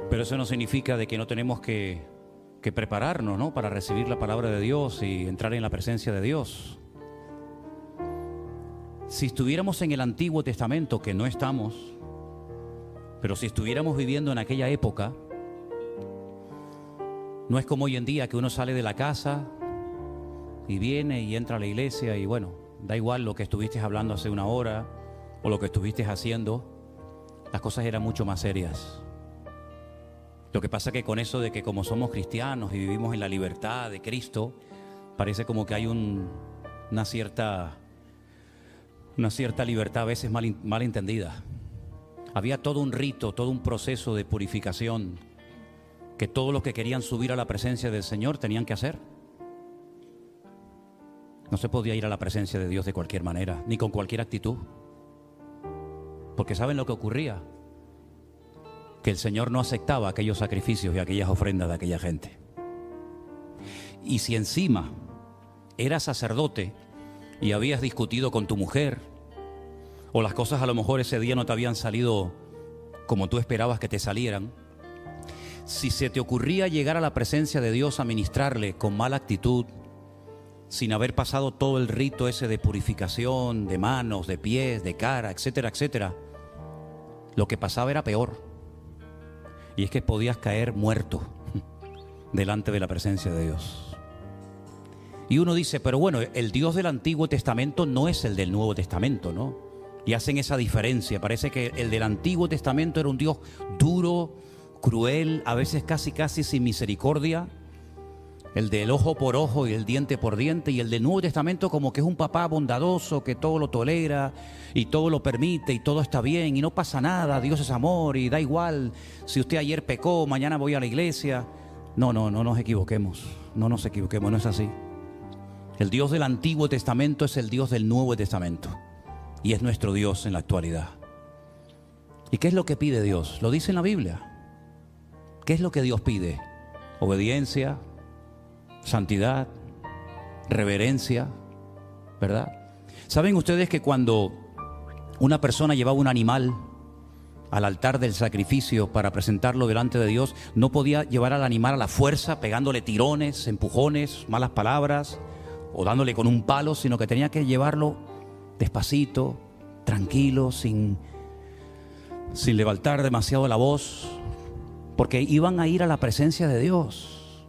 Pero eso no significa de que no tenemos que prepararnos, ¿no?, para recibir la palabra de Dios y entrar en la presencia de Dios. Si estuviéramos en el Antiguo Testamento, que no estamos, pero si estuviéramos viviendo en aquella época, no es como hoy en día que uno sale de la casa y viene y entra a la iglesia y bueno, da igual lo que estuviste hablando hace una hora o lo que estuviste haciendo. Las cosas eran mucho más serias. Lo que pasa que con eso de que como somos cristianos y vivimos en la libertad de Cristo, parece como que hay una cierta libertad a veces mal entendida. Había todo un rito, todo un proceso de purificación que todos los que querían subir a la presencia del Señor tenían que hacer. No se podía ir a la presencia de Dios de cualquier manera, ni con cualquier actitud. Porque ¿saben lo que ocurría? Que el Señor no aceptaba aquellos sacrificios y aquellas ofrendas de aquella gente. Y si encima eras sacerdote y habías discutido con tu mujer, o las cosas a lo mejor ese día no te habían salido como tú esperabas que te salieran, si se te ocurría llegar a la presencia de Dios a ministrarle con mala actitud, sin haber pasado todo el rito ese de purificación, de manos, de pies, de cara, etcétera, etcétera, lo que pasaba era peor. Y es que podías caer muerto delante de la presencia de Dios. Y uno dice, pero bueno, el Dios del Antiguo Testamento no es el del Nuevo Testamento, ¿no? Y hacen esa diferencia. Parece que el del Antiguo Testamento era un Dios duro, cruel, a veces casi sin misericordia. El del ojo por ojo y el diente por diente. Y el del Nuevo Testamento como que es un papá bondadoso que todo lo tolera y todo lo permite y todo está bien y no pasa nada. Dios es amor y da igual si usted ayer pecó, mañana voy a la iglesia. No nos equivoquemos. No nos equivoquemos, no es así. El Dios del Antiguo Testamento es el Dios del Nuevo Testamento. Y es nuestro Dios en la actualidad. ¿Y qué es lo que pide Dios? Lo dice en la Biblia. ¿Qué es lo que Dios pide? Obediencia, santidad, reverencia, ¿verdad? ¿Saben ustedes que cuando una persona llevaba un animal al altar del sacrificio para presentarlo delante de Dios, no podía llevar al animal a la fuerza, pegándole tirones, empujones, malas palabras o dándole con un palo, sino que tenía que llevarlo despacito, tranquilo, sin levantar demasiado la voz, porque iban a ir a la presencia de Dios.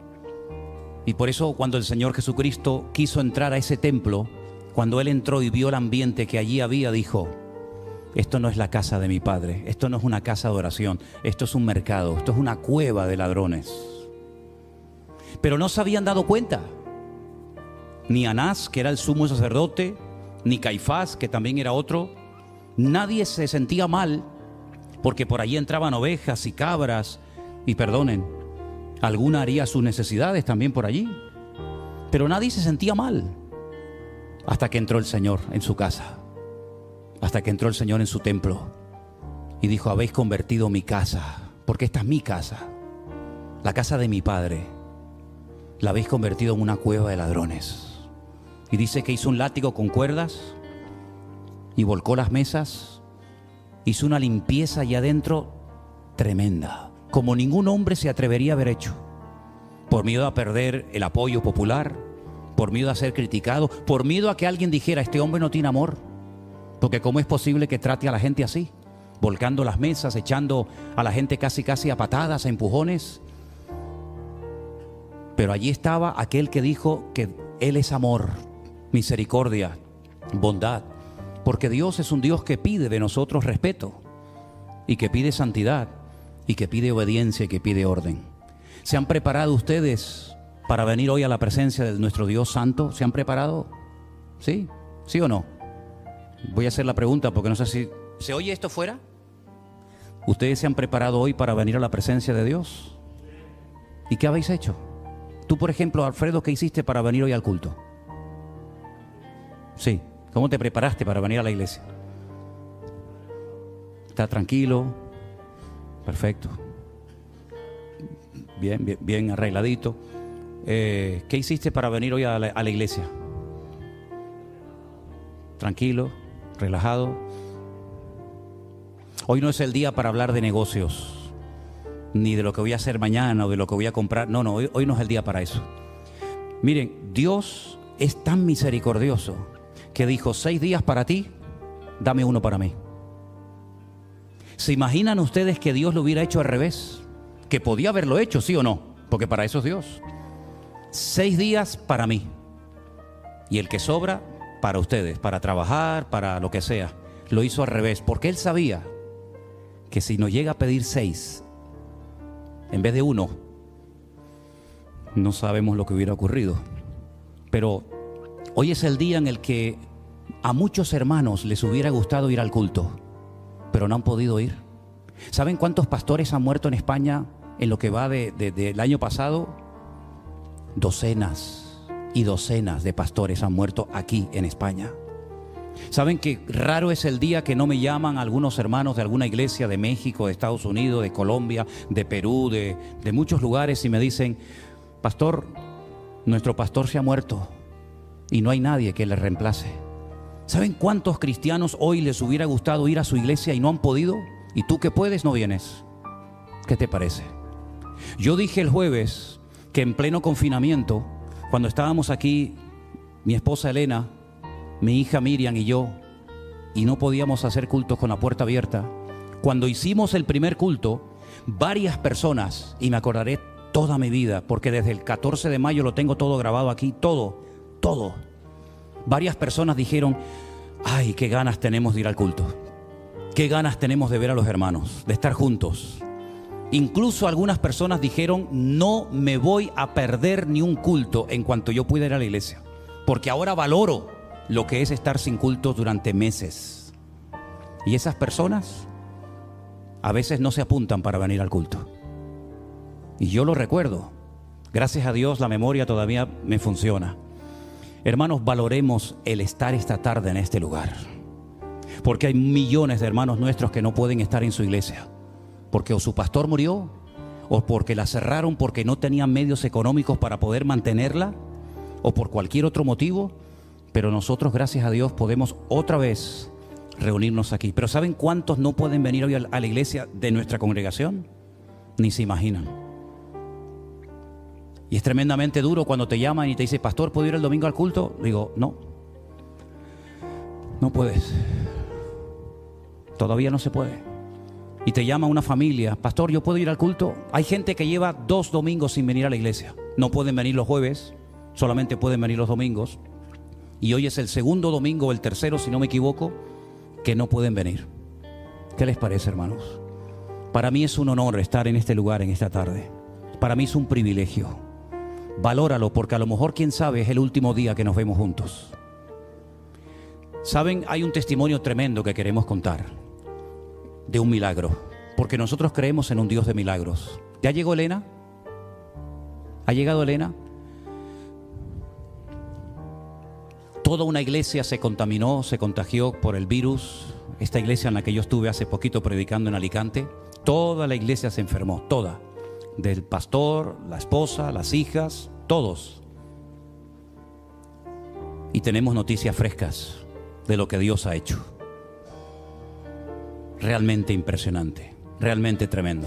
Y por eso cuando el Señor Jesucristo quiso entrar a ese templo, cuando Él entró y vio el ambiente que allí había, dijo: esto no es la casa de mi Padre, esto no es una casa de oración, esto es un mercado, esto es una cueva de ladrones. Pero no se habían dado cuenta, ni Anás, que era el sumo sacerdote, ni Caifás, que también era otro. Nadie se sentía mal, porque por allí entraban ovejas y cabras, y perdonen, alguna haría sus necesidades también por allí. Pero nadie se sentía mal, hasta que entró el Señor en su casa, hasta que entró el Señor en su templo, y dijo: habéis convertido mi casa, porque esta es mi casa, la casa de mi Padre, la habéis convertido en una cueva de ladrones. Y dice que hizo un látigo con cuerdas y volcó las mesas, hizo una limpieza allá adentro tremenda, como ningún hombre se atrevería a haber hecho, por miedo a perder el apoyo popular, por miedo a ser criticado, por miedo a que alguien dijera: este hombre no tiene amor, porque ¿cómo es posible que trate a la gente así? Volcando las mesas, echando a la gente casi a patadas, a empujones. Pero allí estaba aquel que dijo que Él es amor, misericordia, bondad, porque Dios es un Dios que pide de nosotros respeto, y que pide santidad, y que pide obediencia, y que pide orden. ¿Se han preparado ustedes para venir hoy a la presencia de nuestro Dios Santo? ¿Se han preparado? ¿Sí? ¿Sí o no? Voy a hacer la pregunta porque no sé si... ¿Se oye esto fuera? ¿Ustedes se han preparado hoy para venir a la presencia de Dios? ¿Y qué habéis hecho? Tú, por ejemplo, Alfredo, ¿qué hiciste para venir hoy al culto? Sí. ¿Cómo te preparaste para venir a la iglesia? ¿Está tranquilo? Perfecto. Bien arregladito. ¿Qué hiciste para venir hoy a la iglesia? Tranquilo, relajado. Hoy no es el día para hablar de negocios. ni de lo que voy a hacer mañana o de lo que voy a comprar. No, hoy no es el día para eso. Miren, Dios es tan misericordioso que dijo: 6 días para ti, dame 1 para mí. ¿Se imaginan ustedes que Dios lo hubiera hecho al revés? Que podía haberlo hecho, ¿sí o no? Porque para eso es Dios. 6 días para mí. Y el que sobra, para ustedes, para trabajar, para lo que sea. Lo hizo al revés, porque Él sabía que si nos llega a pedir 6, en vez de 1, no sabemos lo que hubiera ocurrido. Pero hoy es el día en el que a muchos hermanos les hubiera gustado ir al culto, pero no han podido ir. ¿Saben cuántos pastores han muerto en España en lo que va del año pasado? Docenas y docenas de pastores han muerto aquí en España. ¿Saben que raro es el día que no me llaman algunos hermanos de alguna iglesia de México, de Estados Unidos, de Colombia, de Perú, de muchos lugares, y me dicen: pastor, nuestro pastor se ha muerto y no hay nadie que le reemplace? ¿Saben cuántos cristianos hoy les hubiera gustado ir a su iglesia y no han podido? ¿Y tú que puedes no vienes? ¿Qué te parece? Yo dije el jueves que en pleno confinamiento, cuando estábamos aquí, mi esposa Elena, mi hija Miriam y yo, y no podíamos hacer cultos con la puerta abierta, cuando hicimos el primer culto, varias personas, y me acordaré toda mi vida, porque desde el 14 de mayo lo tengo todo grabado aquí, todo, varias personas dijeron: ay, qué ganas tenemos de ir al culto, qué ganas tenemos de ver a los hermanos, de estar juntos. Incluso algunas personas dijeron: no me voy a perder ni un culto en cuanto yo pueda ir a la iglesia, porque ahora valoro lo que es estar sin cultos durante meses. Y esas personas a veces no se apuntan para venir al culto. Y yo lo recuerdo. Gracias a Dios la memoria todavía me funciona. Hermanos, valoremos el estar esta tarde en este lugar, porque hay millones de hermanos nuestros que no pueden estar en su iglesia, porque o su pastor murió, o porque la cerraron porque no tenían medios económicos para poder mantenerla, o por cualquier otro motivo. Pero nosotros, gracias a Dios, podemos otra vez reunirnos aquí. Pero ¿saben cuántos no pueden venir hoy a la iglesia de nuestra congregación? Ni se imaginan. Y es tremendamente duro cuando te llaman y te dicen: pastor, ¿puedo ir el domingo al culto? Digo: no puedes. Todavía no se puede. Y te llama una familia: pastor, ¿yo puedo ir al culto? Hay gente que lleva 2 domingos sin venir a la iglesia. No pueden venir los jueves, solamente pueden venir los domingos. Y hoy es el segundo domingo, o el tercero, si no me equivoco, que no pueden venir. ¿Qué les parece, hermanos? Para mí es un honor estar en este lugar en esta tarde. Para mí es un privilegio. Valóralo, porque a lo mejor, quién sabe, es el último día que nos vemos juntos. Saben, hay un testimonio tremendo que queremos contar de un milagro, porque nosotros creemos en un Dios de milagros. ¿Ya llegó Elena? ¿Ha llegado Elena? Toda una iglesia se contaminó, se contagió por el virus. Esta iglesia en la que yo estuve hace poquito predicando en Alicante, toda la iglesia se enfermó, toda. Del pastor, la esposa, las hijas, todos. Y tenemos noticias frescas de lo que Dios ha hecho. Realmente impresionante, realmente tremendo.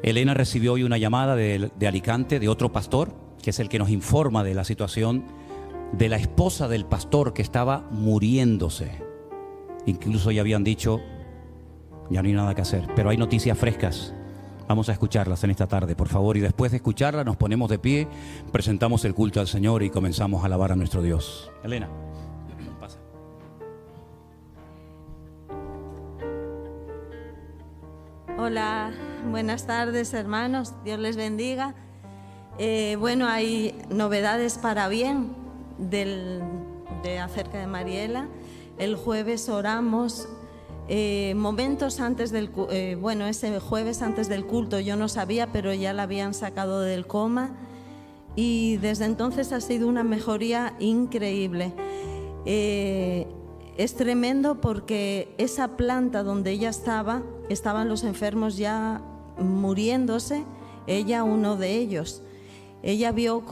Elena recibió hoy una llamada de Alicante, de otro pastor, que es el que nos informa de la situación de la esposa del pastor que estaba muriéndose. Incluso ya habían dicho: ya no hay nada que hacer. Pero hay noticias frescas. Vamos a escucharlas en esta tarde, por favor. Y después de escucharlas nos ponemos de pie, presentamos el culto al Señor y comenzamos a alabar a nuestro Dios. Elena, pasa. Hola, buenas tardes, hermanos. Dios les bendiga. Bueno, hay novedades para bien acerca de Mariela. El jueves oramos, momentos antes del ese jueves antes del culto yo no sabía, pero ya la habían sacado del coma y desde entonces ha sido una mejoría increíble. Es tremendo porque esa planta donde ella estaban los enfermos ya muriéndose, ella uno de ellos. Ella vio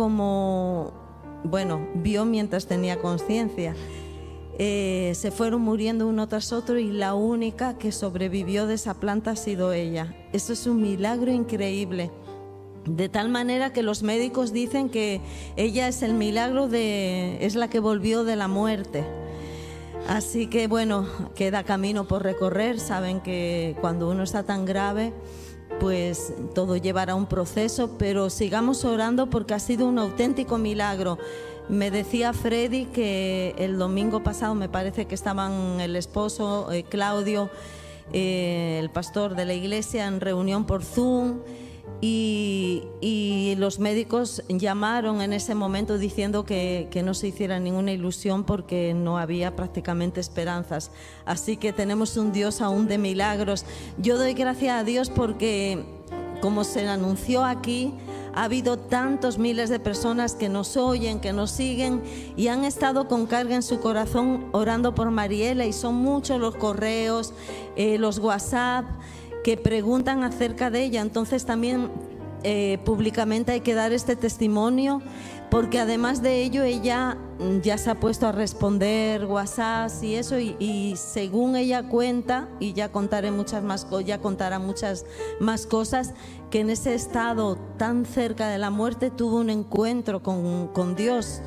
mientras tenía conciencia. se fueron muriendo uno tras otro y la única que sobrevivió de esa planta ha sido ella. Eso es un milagro increíble. De tal manera que los médicos dicen que ella es el milagro es la que volvió de la muerte. Así que bueno, queda camino por recorrer. Saben que cuando uno está tan grave, pues todo llevará un proceso, pero sigamos orando porque ha sido un auténtico milagro. Me decía Freddy que el domingo pasado, me parece que estaban el esposo, Claudio, el pastor de la iglesia, en reunión por Zoom, y los médicos llamaron en ese momento diciendo que no se hiciera ninguna ilusión porque no había prácticamente esperanzas. Así que tenemos un Dios aún de milagros. Yo doy gracias a Dios porque, como se anunció aquí, ha habido tantos miles de personas que nos oyen, que nos siguen y han estado con carga en su corazón orando por Mariela, y son muchos los correos, los WhatsApp que preguntan acerca de ella. Entonces también públicamente hay que dar este testimonio, porque además de ello ella ya se ha puesto a responder WhatsApp y eso, y según ella cuenta, y ya contará muchas más cosas, que en ese estado tan cerca de la muerte tuvo un encuentro con Dios.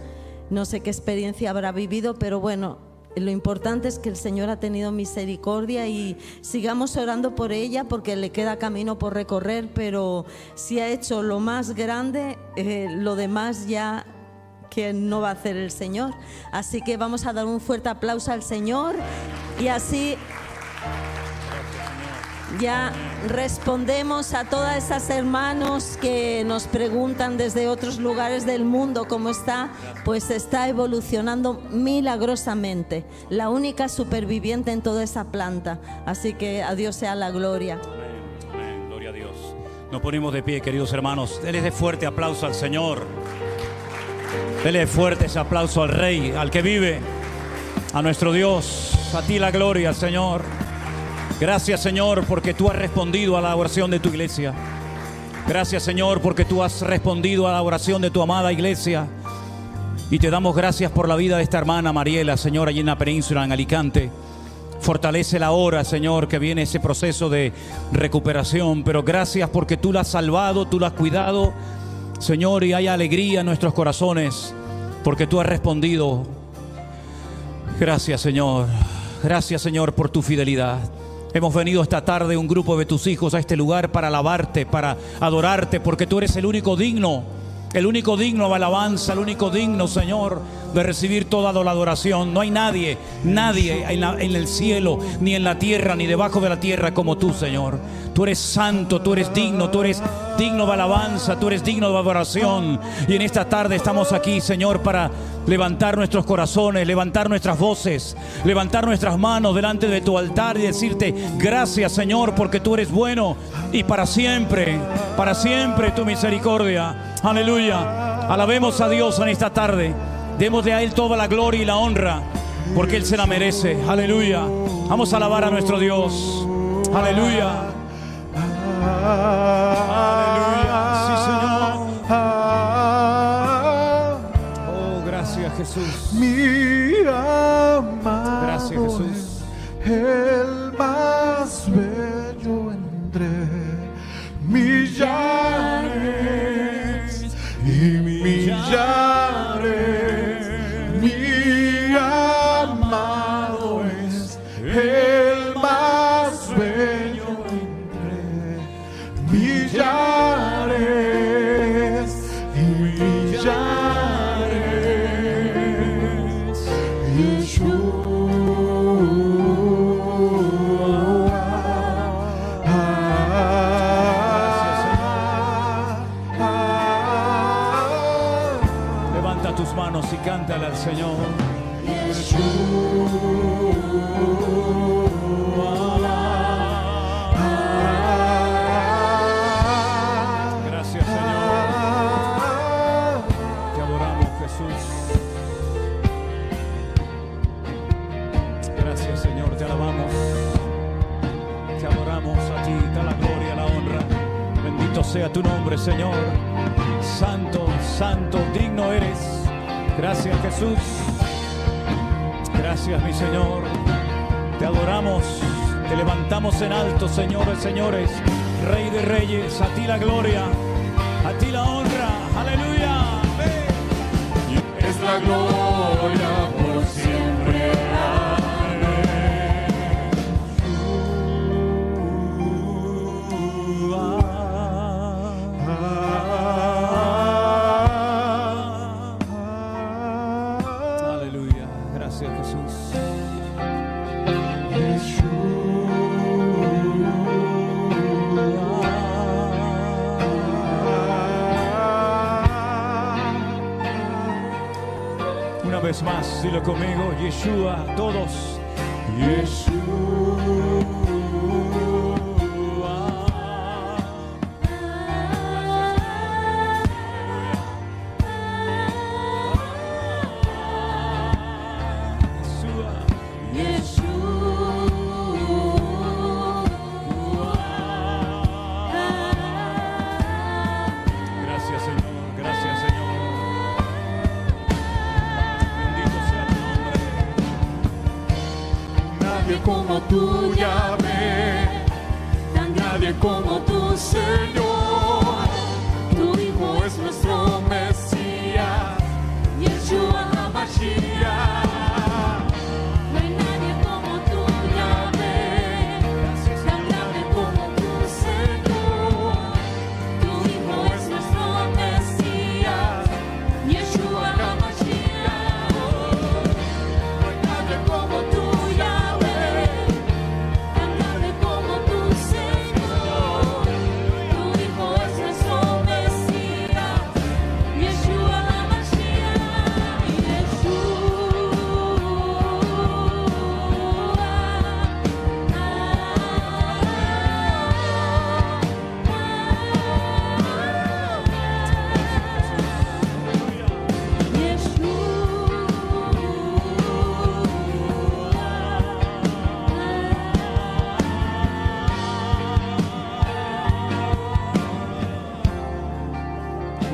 No sé qué experiencia habrá vivido, pero bueno, lo importante es que el Señor ha tenido misericordia, y sigamos orando por ella porque le queda camino por recorrer, pero si ha hecho lo más grande, lo demás ya que no va a hacer el Señor. Así que vamos a dar un fuerte aplauso al Señor, y así ya respondemos a todas esas hermanos que nos preguntan desde otros lugares del mundo cómo está. Pues está evolucionando milagrosamente, la única superviviente en toda esa planta. Así que a Dios sea la gloria. Amén, amén, gloria a Dios. Nos ponemos de pie, queridos hermanos. Denle de fuerte aplauso al Señor. Denle fuerte ese aplauso al Rey, al que vive, a nuestro Dios. A ti la gloria, Señor. Gracias, Señor, porque tú has respondido a la oración de tu iglesia. Gracias, Señor, porque tú has respondido a la oración de tu amada iglesia. Y te damos gracias por la vida de esta hermana Mariela, Señor, allí en la península, en Alicante. Fortalécela ahora, Señor, que viene ese proceso de recuperación. Pero gracias porque tú la has salvado, tú la has cuidado, Señor, y hay alegría en nuestros corazones porque tú has respondido. Gracias, Señor. Gracias, Señor, por tu fidelidad. Hemos venido esta tarde un grupo de tus hijos a este lugar para alabarte, para adorarte, porque tú eres el único digno de alabanza, el único digno, Señor, de recibir toda la adoración. No hay nadie en el cielo, ni en la tierra, ni debajo de la tierra como tú, Señor. Tú eres santo, tú eres digno de alabanza, tú eres digno de adoración. Y en esta tarde estamos aquí, Señor, para levantar nuestros corazones, levantar nuestras voces, levantar nuestras manos delante de tu altar y decirte gracias, Señor, porque tú eres bueno y para siempre tu misericordia. Aleluya. Alabemos a Dios en esta tarde. Démosle a Él toda la gloria y la honra, porque Él se la merece. Aleluya. Vamos a alabar a nuestro Dios. Aleluya. Aleluya. Sí, Señor. Oh, gracias, Jesús. Mi amado, gracias, Jesús. El más bello entre millares y millares. Mi amado es el más bello entre millares y millares. Levanta tus manos y cántale al Señor. Gracias, Señor. Te adoramos, Jesús. Gracias, Señor. Te alabamos. Te adoramos a ti. Da la gloria, la honra. Bendito sea tu nombre, Señor. Santo, santo, digno eres. Gracias, Jesús. Gracias, mi Señor. Te adoramos, te levantamos en alto, señores, señores. Rey de reyes, a ti la gloria, a ti la honra. Aleluya. Es la gloria por siempre. Aleluya. Gracias, Jesús. Una vez más, dilo conmigo, Yeshua, todos. Gracias, Señor. Gracias, Señor. Bendito sea tu nombre. Nadie como tú, Yahvé, nadie como tú, Señor. Tu Hijo es nuestro Mesías, Yeshua HaMashiach. No hay nadie como tú, Yahvé, tan grande como tú, Señor. Tu Hijo es nuestro Mesías, Yeshua HaMashiach. No hay nadie como tú, Yahvé, tan grande como tú, Señor. Tu Hijo es nuestro Mesías, Yeshua HaMashiach.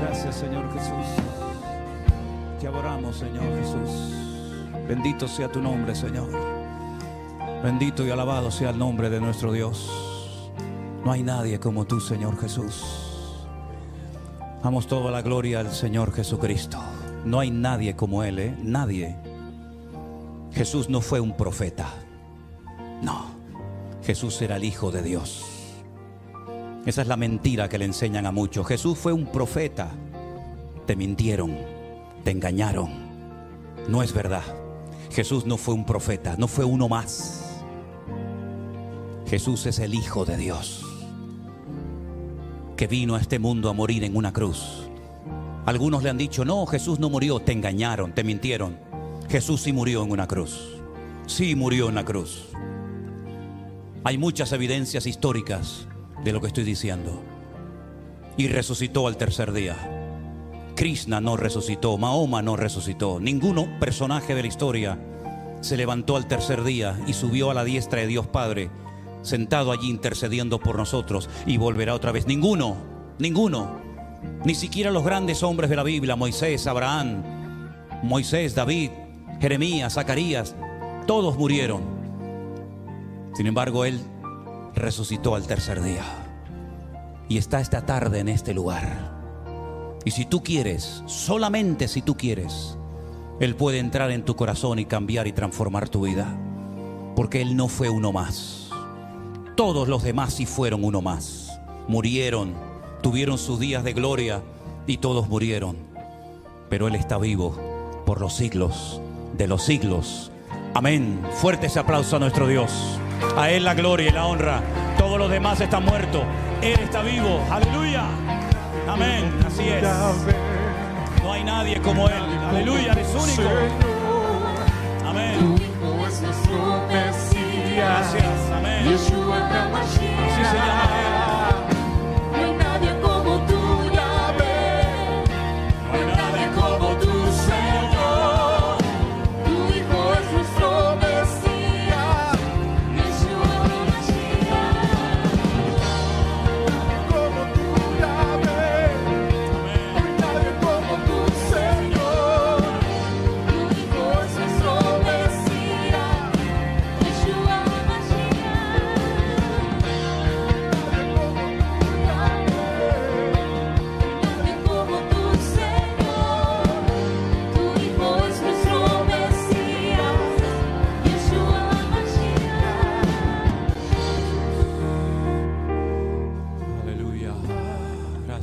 Gracias, Señor Jesús. Te adoramos, Señor Jesús. Bendito sea tu nombre, Señor. Bendito y alabado sea el nombre de nuestro Dios. No hay nadie como tú, Señor Jesús. Damos toda la gloria al Señor Jesucristo. No hay nadie como Él, ¿eh? Nadie. Jesús no fue un profeta. No. Jesús era el Hijo de Dios. Esa es la mentira que le enseñan a muchos. Jesús fue un profeta. Te mintieron, te engañaron. No es verdad. Jesús no fue un profeta, no fue uno más. Jesús es el Hijo de Dios, que vino a este mundo a morir en una cruz. Algunos le han dicho, no, Jesús no murió. Te engañaron, te mintieron. Jesús sí murió en una cruz. Sí murió en la cruz. Hay muchas evidencias históricas de lo que estoy diciendo. Y resucitó al tercer día. Krishna no resucitó, Mahoma no resucitó. Ningún personaje de la historia se levantó al tercer día y subió a la diestra de Dios Padre, sentado allí intercediendo por nosotros, y volverá otra vez. Ninguno. Ni siquiera los grandes hombres de la Biblia, Moisés, Abraham, David, Jeremías, Zacarías, todos murieron. Sin embargo, Él resucitó al tercer día y está esta tarde en este lugar. Y si tú quieres, solamente si tú quieres, Él puede entrar en tu corazón y cambiar y transformar tu vida, porque Él no fue uno más. Todos los demás sí fueron uno más. Murieron, tuvieron sus días de gloria y todos murieron, pero Él está vivo por los siglos de los siglos. Amén. Fuerte ese aplauso a nuestro Dios. A Él la gloria y la honra. Todos los demás están muertos, Él está vivo. Aleluya. Amén. Así es. No hay nadie como Él. Aleluya. Él es único. Amén. Tu Hijo es nuestro Mesías. Gracias. Amén. Yeshua HaMashiach. Así se llama Él. No hay nadie como tú, Yahvé. No hay nadie como tú, Señor. Tu Hijo es nuestro Mesías. Yeshua HaMashiach. Como tú, Yahvé. No hay nadie como tú, Señor. Tu Hijo es nuestro Mesías.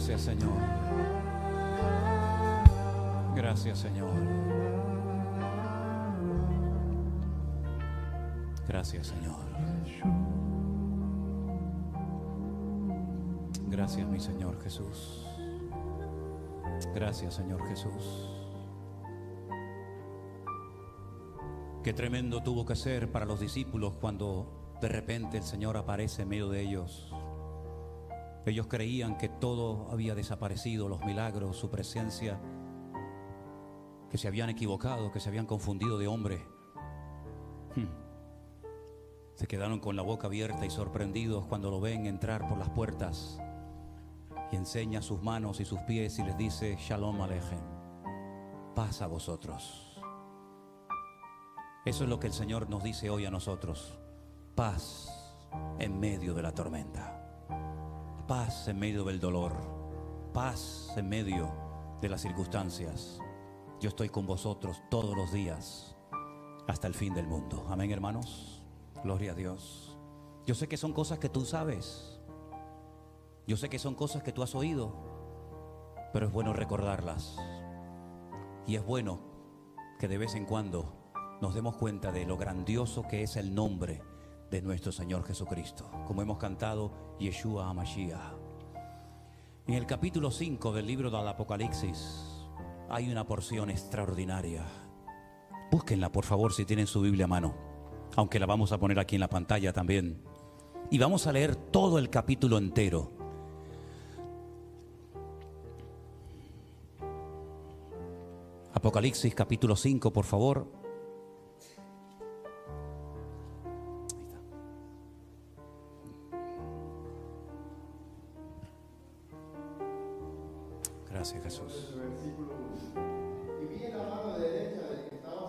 Gracias, Señor. Gracias, Señor. Gracias, Señor. Gracias, mi Señor Jesús. Gracias, Señor Jesús. Qué tremendo tuvo que ser para los discípulos cuando de repente el Señor aparece en medio de ellos. Ellos creían que todo había desaparecido, los milagros, su presencia, que se habían equivocado, que se habían confundido de hombre. Se quedaron con la boca abierta y sorprendidos cuando lo ven entrar por las puertas y enseña sus manos y sus pies y les dice: Shalom Aleichem, paz a vosotros. Eso es lo que el Señor nos dice hoy a nosotros: paz en medio de la tormenta, paz en medio del dolor, paz en medio de las circunstancias. Yo estoy con vosotros todos los días hasta el fin del mundo. Amén, hermanos. Gloria a Dios. Yo sé que son cosas que tú sabes. Yo sé que son cosas que tú has oído, pero es bueno recordarlas. Y es bueno que de vez en cuando nos demos cuenta de lo grandioso que es el nombre de nuestro Señor Jesucristo, como hemos cantado, Yeshua HaMashiach. En el capítulo 5 del libro del Apocalipsis hay una porción extraordinaria. Búsquenla, por favor, si tienen su Biblia a mano, aunque la vamos a poner aquí en la pantalla también. Y vamos a leer todo el capítulo entero. Apocalipsis capítulo 5, por favor. Gracias, Jesús.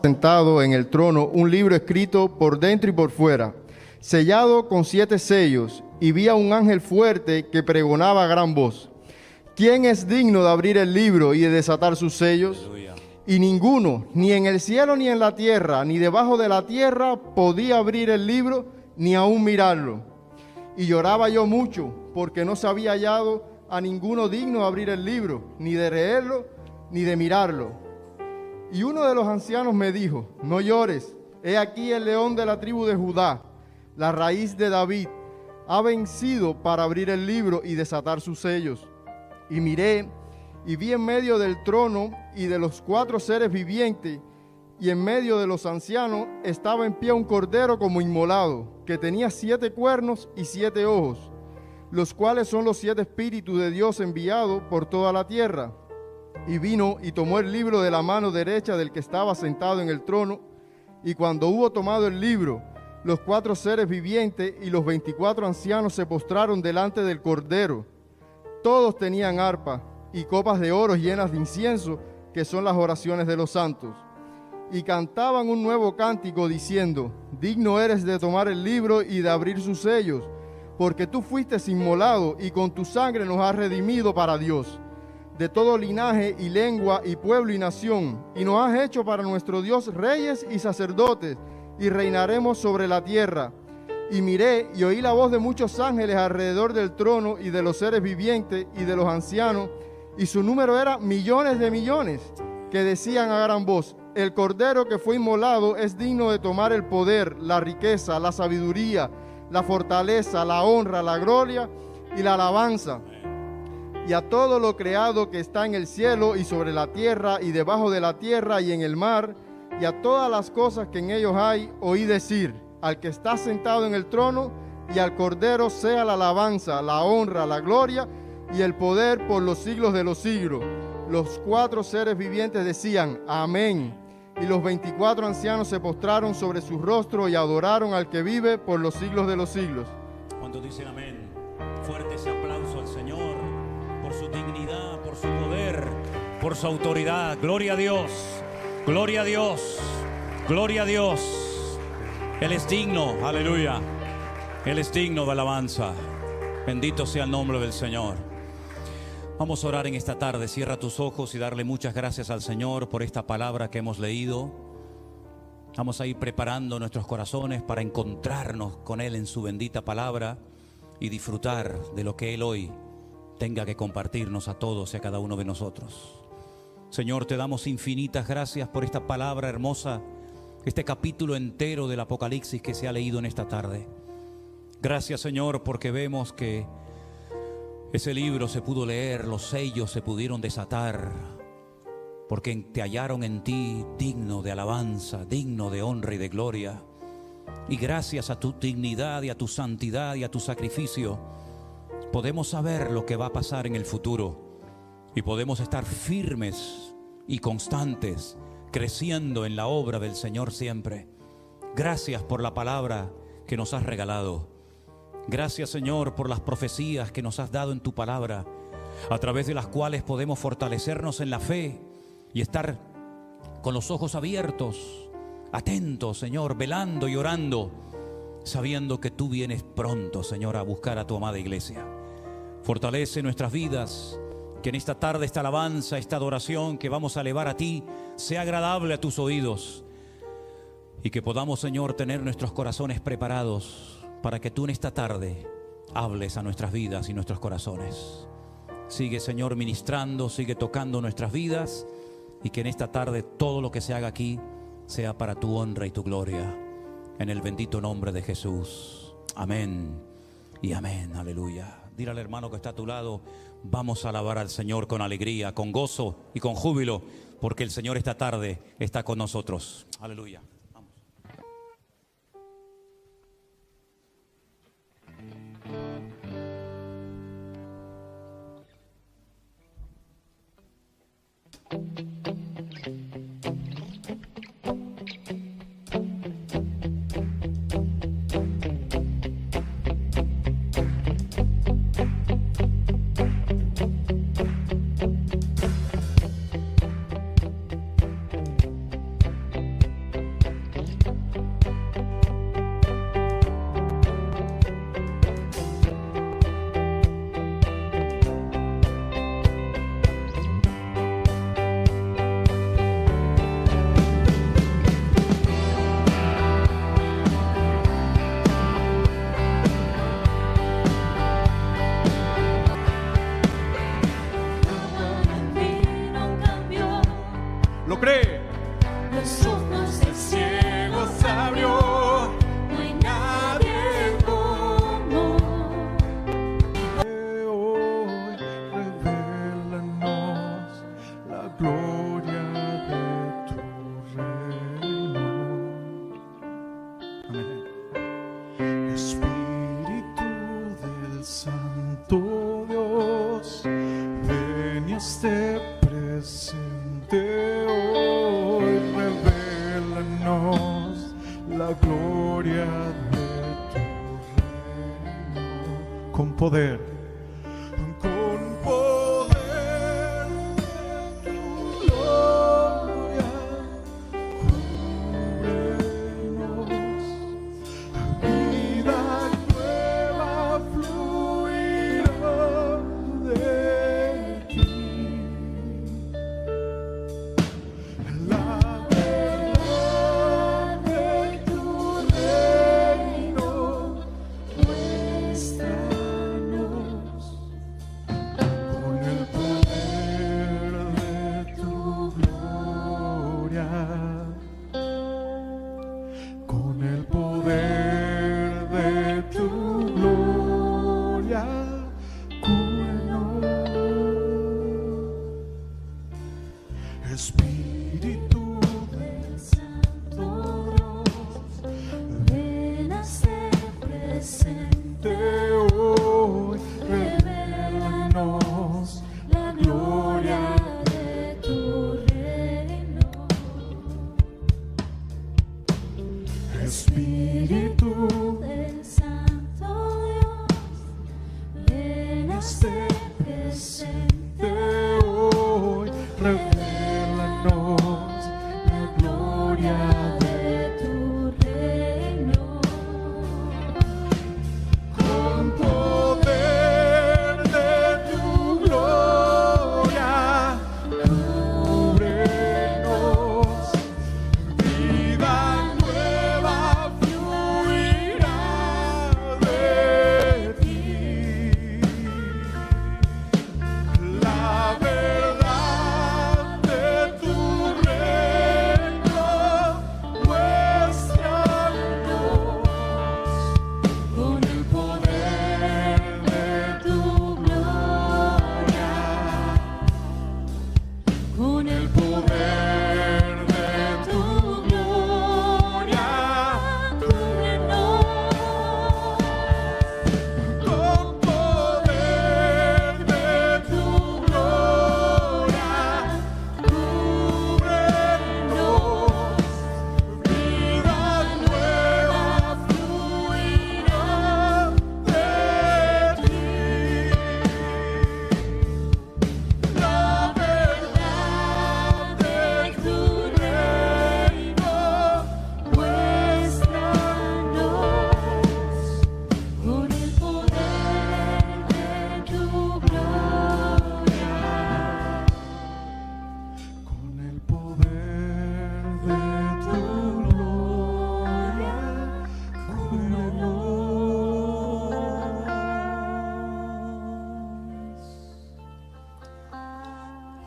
Sentado en el trono un libro escrito por dentro y por fuera, sellado con 7 sellos, y vi a un ángel fuerte que pregonaba a gran voz: ¿quién es digno de abrir el libro y de desatar sus sellos? Aleluya. Y ninguno, ni en el cielo ni en la tierra, ni debajo de la tierra, podía abrir el libro, ni aún mirarlo. Y lloraba yo mucho, porque no se había hallado a ninguno digno de abrir el libro, ni de leerlo, ni de mirarlo. Y uno de los ancianos me dijo: no llores, he aquí el león de la tribu de Judá, la raíz de David, ha vencido para abrir el libro y desatar sus sellos. Y miré, y vi en medio del trono y de los 4 seres vivientes, y en medio de los ancianos estaba en pie un cordero como inmolado, que tenía 7 cuernos y 7 ojos, los cuales son los 7 espíritus de Dios enviados por toda la tierra. Y vino y tomó el libro de la mano derecha del que estaba sentado en el trono, y cuando hubo tomado el libro, los 4 seres vivientes y los 24 ancianos se postraron delante del Cordero. Todos tenían arpa y copas de oro llenas de incienso, que son las oraciones de los santos. Y cantaban un nuevo cántico diciendo: digno eres de tomar el libro y de abrir sus sellos, porque tú fuiste inmolado y con tu sangre nos has redimido para Dios, de todo linaje y lengua y pueblo y nación, y nos has hecho para nuestro Dios reyes y sacerdotes, y reinaremos sobre la tierra. Y miré y oí la voz de muchos ángeles alrededor del trono y de los seres vivientes y de los ancianos, y su número era millones de millones, que decían a gran voz: el Cordero que fue inmolado es digno de tomar el poder, la riqueza, la sabiduría, la fortaleza, la honra, la gloria y la alabanza. Y a todo lo creado que está en el cielo y sobre la tierra y debajo de la tierra y en el mar, y a todas las cosas que en ellos hay, oí decir: al que está sentado en el trono y al Cordero sea la alabanza, la honra, la gloria y el poder por los siglos de los siglos. Los 4 seres vivientes decían: amén. Y los 24 ancianos se postraron sobre su rostro y adoraron al que vive por los siglos de los siglos. ¿Cuántos dicen amén? Fuerte ese aplauso al Señor por su dignidad, por su poder, por su autoridad. Gloria a Dios, gloria a Dios, gloria a Dios. Él es digno, aleluya. Él es digno de alabanza. Bendito sea el nombre del Señor. Vamos a orar en esta tarde. Cierra tus ojos y darle muchas gracias al Señor por esta palabra que hemos leído. Vamos a ir preparando nuestros corazones para encontrarnos con Él en su bendita palabra y disfrutar de lo que Él hoy tenga que compartirnos a todos y a cada uno de nosotros. Señor, te damos infinitas gracias por esta palabra hermosa, este capítulo entero del Apocalipsis que se ha leído en esta tarde. Gracias, Señor, porque vemos que ese libro se pudo leer, los sellos se pudieron desatar, porque te hallaron en ti digno de alabanza, digno de honra y de gloria. Y gracias a tu dignidad y a tu santidad y a tu sacrificio, podemos saber lo que va a pasar en el futuro y podemos estar firmes y constantes, creciendo en la obra del Señor siempre. Gracias por la palabra que nos has regalado. Gracias, Señor, por las profecías que nos has dado en tu palabra, a través de las cuales podemos fortalecernos en la fe y estar con los ojos abiertos, atentos, Señor, velando y orando, sabiendo que tú vienes pronto, Señor, a buscar a tu amada iglesia. Fortalece nuestras vidas, que en esta tarde esta alabanza, esta adoración que vamos a elevar a ti, sea agradable a tus oídos, y que podamos, Señor, tener nuestros corazones preparados para que tú en esta tarde hables a nuestras vidas y nuestros corazones. Sigue, Señor, ministrando, sigue tocando nuestras vidas, y que en esta tarde todo lo que se haga aquí sea para tu honra y tu gloria, en el bendito nombre de Jesús. Amén y amén. Aleluya. Dile al hermano que está a tu lado: vamos a alabar al Señor con alegría, con gozo y con júbilo, porque el Señor esta tarde está con nosotros. Aleluya. ¿Lo cree? Los ojos del ciego se abrió. No hay nadie como. Hoy revélanos la gloria de tu reino. Amén. Espíritu del Santo Dios, ven y esté presente hoy, revélanos la gloria de tu reino. Con poder de tu gloria, cúbrenos. Vida nueva fluirá de ti. La verdad de tu reino, muéstranos con el poder de tu gloria, con el poder de tu gloria, cúbrenos. Espíritu del Santo Dios, ven a ser presente hoy, revélanos la gloria de tu reino. Espíritu del Santo Dios, ven a ser presente hoy, revélanos la gloria de tu reino. Con poder de tu gloria, cúbrenos. Vida nueva fluirá de ti.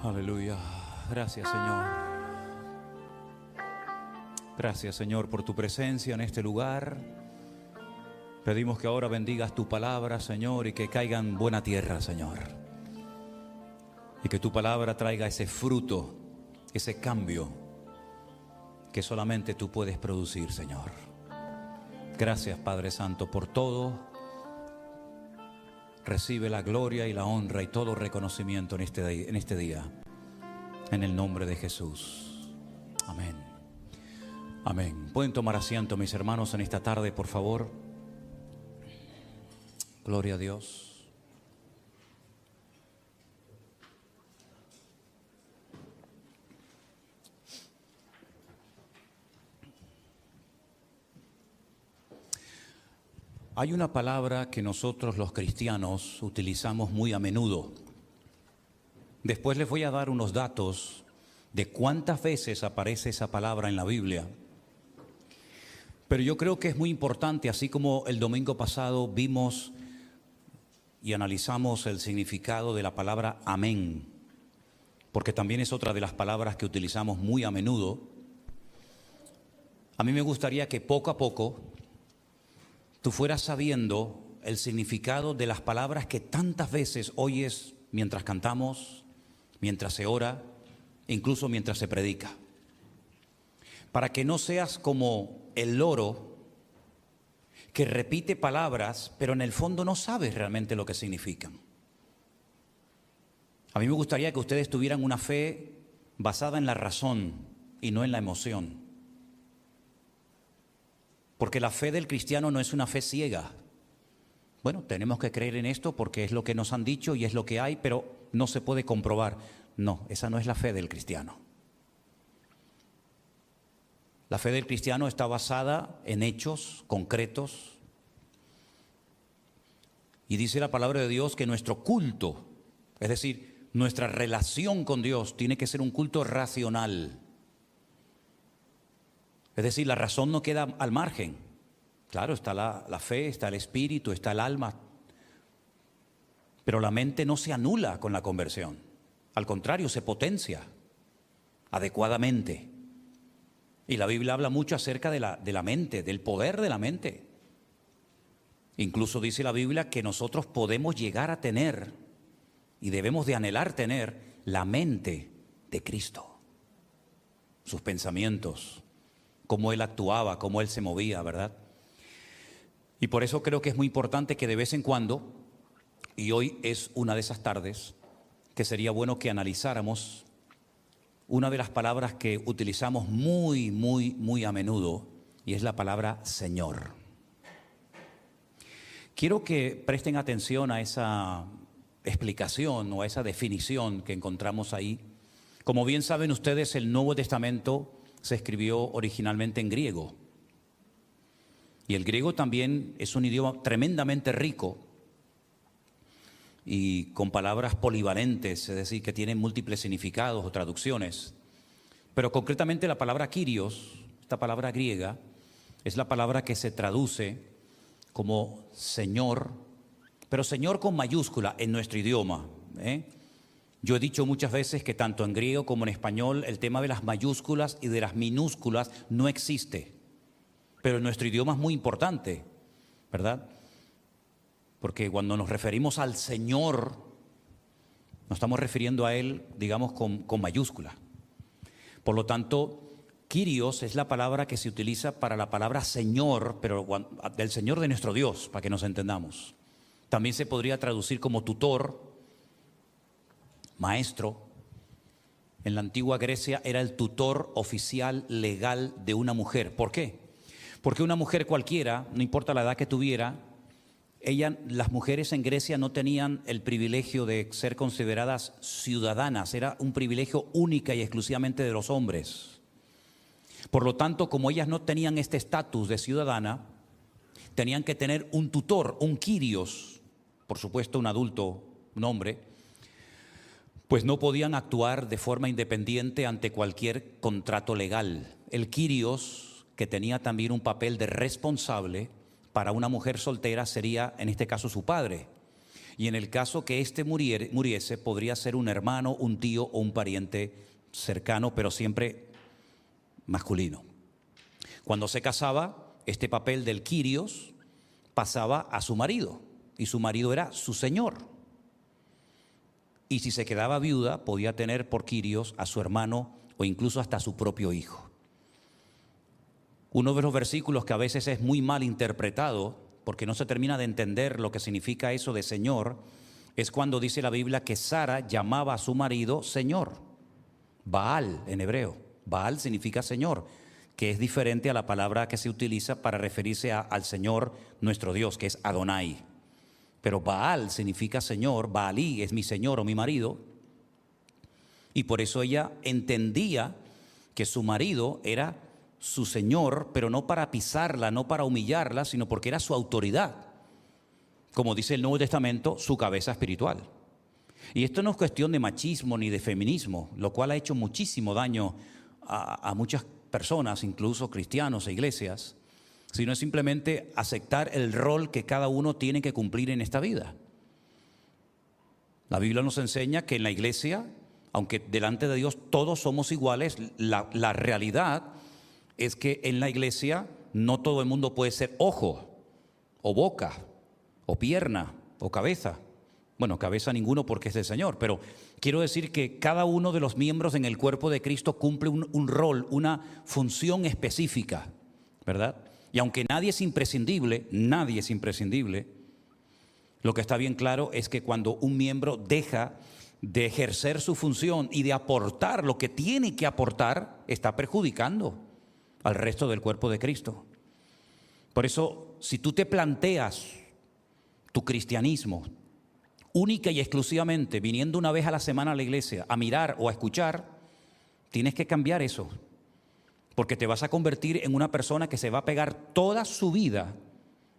Aleluya. Gracias, Señor. Gracias, Señor, por tu presencia en este lugar. Pedimos que ahora bendigas tu palabra, Señor, y que caiga en buena tierra, Señor. Y que tu palabra traiga ese fruto, ese cambio que solamente tú puedes producir, Señor. Gracias, Padre Santo, por todo. Recibe la gloria y la honra y todo reconocimiento en este día. En el nombre de Jesús. Amén. Amén. Pueden tomar asiento, mis hermanos, en esta tarde, por favor. Gloria a Dios. Hay una palabra que nosotros los cristianos utilizamos muy a menudo. Después les voy a dar unos datos de cuántas veces aparece esa palabra en la Biblia. Pero yo creo que es muy importante, así como el domingo pasado vimos y analizamos el significado de la palabra amén, porque también es otra de las palabras que utilizamos muy a menudo. A mí me gustaría que poco a poco tú fueras sabiendo el significado de las palabras que tantas veces oyes mientras cantamos, mientras se ora, incluso mientras se predica. Para que no seas como el loro que repite palabras, pero en el fondo no sabes realmente lo que significan. A mí me gustaría que ustedes tuvieran una fe basada en la razón y no en la emoción. Porque la fe del cristiano no es una fe ciega. Bueno, tenemos que creer en esto porque es lo que nos han dicho y es lo que hay, pero no se puede comprobar. No, esa no es la fe del cristiano. La fe del cristiano está basada en hechos concretos. Y dice la palabra de Dios que nuestro culto, es decir, nuestra relación con Dios, tiene que ser un culto racional. Es decir, la razón no queda al margen. Claro, está la fe, está el espíritu, está el alma. Pero la mente no se anula con la conversión. Al contrario, se potencia adecuadamente. Y la Biblia habla mucho acerca de la mente, del poder de la mente. Incluso dice la Biblia que nosotros podemos llegar a tener y debemos de anhelar tener la mente de Cristo. Sus pensamientos, cómo Él actuaba, cómo Él se movía, ¿verdad? Y por eso creo que es muy importante que de vez en cuando, y hoy es una de esas tardes, que sería bueno que analizáramos una de las palabras que utilizamos muy a menudo, y es la palabra Señor. Quiero que presten atención a esa explicación o a esa definición que encontramos ahí. Como bien saben ustedes, el Nuevo Testamento se escribió originalmente en griego. Y el griego también es un idioma tremendamente rico y con palabras polivalentes, es decir, que tienen múltiples significados o traducciones. Pero concretamente la palabra Kyrios, esta palabra griega, es la palabra que se traduce como Señor, pero Señor con mayúscula en nuestro idioma. Yo he dicho muchas veces que tanto en griego como en español el tema de las mayúsculas y de las minúsculas no existe. Pero en nuestro idioma es muy importante, ¿verdad? Porque cuando nos referimos al Señor, nos estamos refiriendo a Él, digamos, con mayúscula. Por lo tanto, Kyrios es la palabra que se utiliza para la palabra Señor, pero del Señor de nuestro Dios, para que nos entendamos. También se podría traducir como tutor, maestro. En la antigua Grecia era el tutor oficial legal de una mujer. ¿Por qué? Porque una mujer cualquiera, no importa la edad que tuviera, las mujeres en Grecia no tenían el privilegio de ser consideradas ciudadanas, era un privilegio única y exclusivamente de los hombres. Por lo tanto, como ellas no tenían este estatus de ciudadana, tenían que tener un tutor, un Kyrios, por supuesto un adulto, un hombre, pues no podían actuar de forma independiente ante cualquier contrato legal. El Kyrios, que tenía también un papel de responsable para una mujer soltera, sería en este caso su padre. Y en el caso que éste muriese, podría ser un hermano, un tío o un pariente cercano, pero siempre masculino. Cuando se casaba, este papel del Kyrios pasaba a su marido, y su marido era su señor. Y si se quedaba viuda, podía tener por Kyrios a su hermano o incluso hasta a su propio hijo. Uno de los versículos que a veces es muy mal interpretado, porque no se termina de entender lo que significa eso de Señor, es cuando dice la Biblia que Sara llamaba a su marido Señor. Baal en hebreo. Baal significa Señor, que es diferente a la palabra que se utiliza para referirse al Señor nuestro Dios, que es Adonai. Pero Baal significa Señor, Baalí es mi Señor o mi marido. Y por eso ella entendía que su marido era su Señor, pero no para pisarla, no para humillarla, sino porque era su autoridad. Como dice el Nuevo Testamento, su cabeza espiritual. Y esto no es cuestión de machismo ni de feminismo, lo cual ha hecho muchísimo daño a muchas personas, incluso cristianos e iglesias, sino es simplemente aceptar el rol que cada uno tiene que cumplir en esta vida. La Biblia nos enseña que en la iglesia, aunque delante de Dios todos somos iguales, la realidad es que en la iglesia no todo el mundo puede ser ojo, o boca, o pierna, o cabeza. Bueno, cabeza ninguno porque es del Señor, pero quiero decir que cada uno de los miembros en el cuerpo de Cristo cumple un rol, una función específica, ¿verdad? Y aunque nadie es imprescindible, lo que está bien claro es que cuando un miembro deja de ejercer su función y de aportar lo que tiene que aportar, está perjudicando al resto del cuerpo de Cristo. Por eso, si tú te planteas tu cristianismo única y exclusivamente viniendo una vez a la semana a la iglesia a mirar o a escuchar, tienes que cambiar eso, porque te vas a convertir en una persona que se va a pegar toda su vida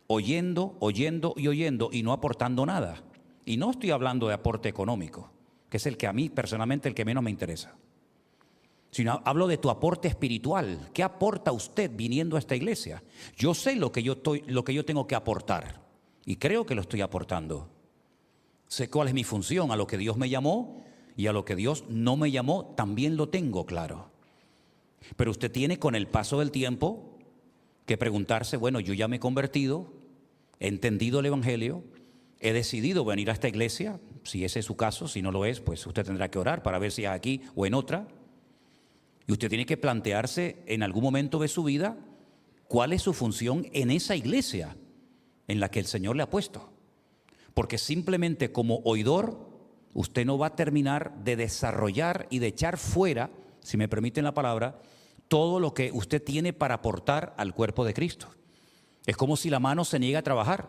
oyendo y no aportando nada. Y no estoy hablando de aporte económico, que es el que a mí personalmente el que menos me interesa, sino hablo de tu aporte espiritual. ¿Qué aporta usted viniendo a esta iglesia? Yo sé lo que yo tengo que aportar y creo que lo estoy aportando. Sé cuál es mi función, a lo que Dios me llamó y a lo que Dios no me llamó, también lo tengo claro. Pero usted tiene con el paso del tiempo que preguntarse, bueno, yo ya me he convertido, he entendido el Evangelio, he decidido venir a esta iglesia, si ese es su caso, si no lo es, pues usted tendrá que orar para ver si es aquí o en otra. Y usted tiene que plantearse en algún momento de su vida cuál es su función en esa iglesia en la que el Señor le ha puesto. Porque simplemente como oidor, usted no va a terminar de desarrollar y de echar fuera, si me permiten la palabra, todo lo que usted tiene para aportar al cuerpo de Cristo. Es como si la mano se niega a trabajar.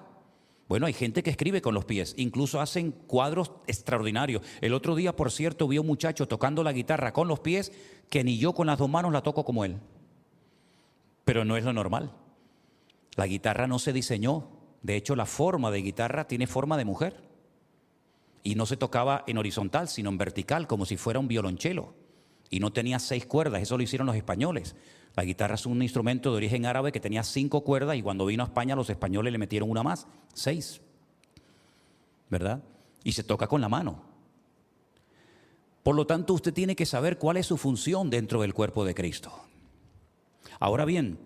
Bueno, hay gente que escribe con los pies, incluso hacen cuadros extraordinarios. El otro día, por cierto, vi a un muchacho tocando la guitarra con los pies que ni yo con las dos manos la toco como él. Pero no es lo normal. La guitarra no se diseñó. De hecho, la forma de guitarra tiene forma de mujer. Y no se tocaba en horizontal, sino en vertical, como si fuera un violonchelo. Y no tenía 6 cuerdas, eso lo hicieron los españoles. La guitarra es un instrumento de origen árabe que tenía 5 cuerdas y cuando vino a España los españoles le metieron una más, 6. ¿Verdad? Y se toca con la mano. Por lo tanto, usted tiene que saber cuál es su función dentro del cuerpo de Cristo. Ahora bien,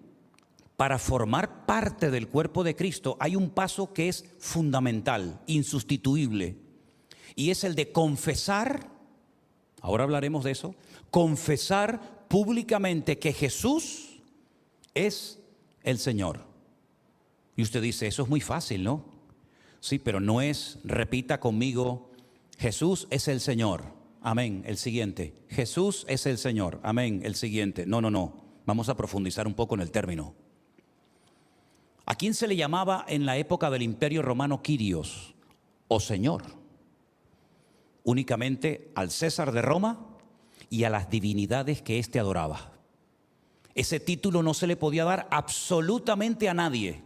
para formar parte del cuerpo de Cristo hay un paso que es fundamental, insustituible, y es el de confesar, ahora hablaremos de eso, confesar públicamente que Jesús es el Señor. Y usted dice, eso es muy fácil, ¿no? Sí, pero no es, repita conmigo, Jesús es el Señor. Amén. El siguiente. Jesús es el Señor. Amén. El siguiente. No. Vamos a profundizar un poco en el término. ¿A quién se le llamaba en la época del Imperio Romano Kyrios o Señor? Únicamente al César de Roma y a las divinidades que éste adoraba. Ese título no se le podía dar absolutamente a nadie.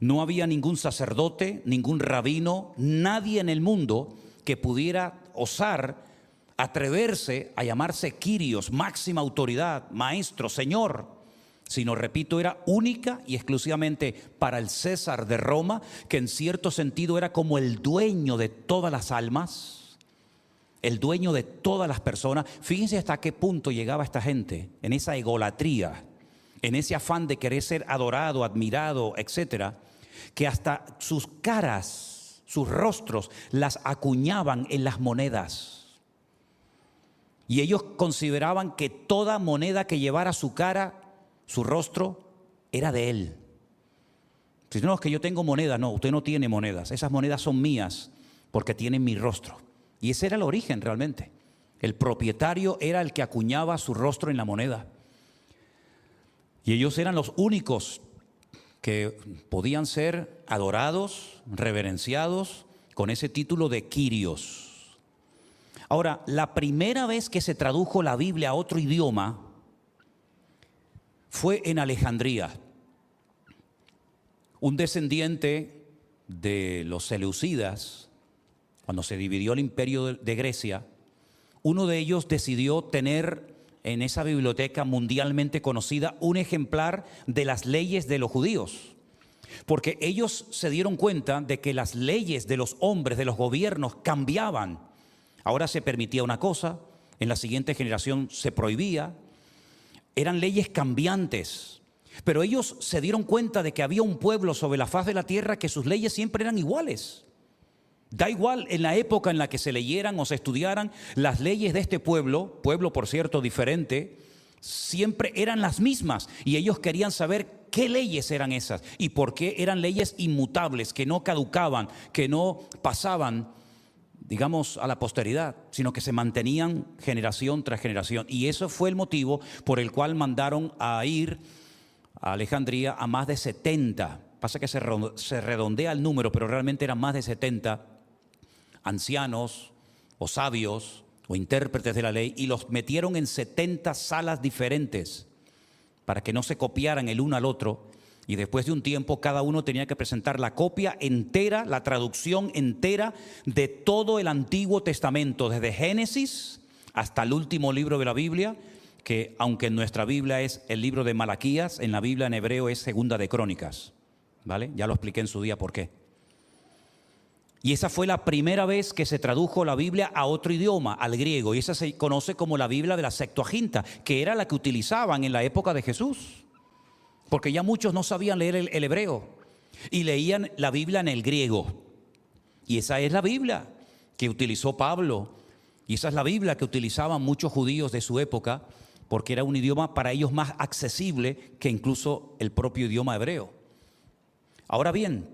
No había ningún sacerdote, ningún rabino, nadie en el mundo que pudiera osar atreverse a llamarse Kyrios, máxima autoridad, maestro, Señor. sino, repito, era única y exclusivamente para el César de Roma, que en cierto sentido era como el dueño de todas las almas, el dueño de todas las personas. Fíjense hasta qué punto llegaba esta gente en esa egolatría, en ese afán de querer ser adorado, admirado, etcétera, que hasta sus caras, sus rostros, las acuñaban en las monedas. Y ellos consideraban que toda moneda que llevara su cara, su rostro, era de él. Si no, es que yo tengo monedas. No, usted no tiene monedas. Esas monedas son mías porque tienen mi rostro. Y ese era el origen realmente. El propietario era el que acuñaba su rostro en la moneda. Y ellos eran los únicos que podían ser adorados, reverenciados con ese título de Kyrios. Ahora, la primera vez que se tradujo la Biblia a otro idioma fue en Alejandría. Un descendiente de los seleucidas, cuando se dividió el imperio de Grecia, uno de ellos decidió tener en esa biblioteca mundialmente conocida un ejemplar de las leyes de los judíos. Porque ellos se dieron cuenta de que las leyes de los hombres, de los gobiernos, cambiaban. Ahora se permitía una cosa, en la siguiente generación se prohibía. Eran leyes cambiantes. Pero ellos se dieron cuenta de que había un pueblo sobre la faz de la tierra que sus leyes siempre eran iguales. Da igual en la época en la que se leyeran o se estudiaran, las leyes de este pueblo por cierto diferente, siempre eran las mismas. Y ellos querían saber qué leyes eran esas y por qué eran leyes inmutables, que no caducaban, que no pasaban, digamos, a la posteridad, sino que se mantenían generación tras generación. Y eso fue el motivo por el cual mandaron a ir a Alejandría a más de 70. Pasa que se redondea el número, pero realmente eran más de 70 ancianos o sabios o intérpretes de la ley, y los metieron en 70 salas diferentes para que no se copiaran el uno al otro. Y después de un tiempo cada uno tenía que presentar la copia entera, la traducción entera de todo el Antiguo Testamento, desde Génesis hasta el último libro de la Biblia, que aunque en nuestra Biblia es el libro de Malaquías, en la Biblia en hebreo es Segunda de Crónicas, ¿vale? Ya lo expliqué en su día por qué. Y esa fue la primera vez que se tradujo la Biblia a otro idioma, al griego, y esa se conoce como la Biblia de la Septuaginta, que era la que utilizaban en la época de Jesús. Porque ya muchos no sabían leer el hebreo y leían la Biblia en el griego. Y esa es la Biblia que utilizó Pablo. Y esa es la Biblia que utilizaban muchos judíos de su época, porque era un idioma para ellos más accesible que incluso el propio idioma hebreo. Ahora bien,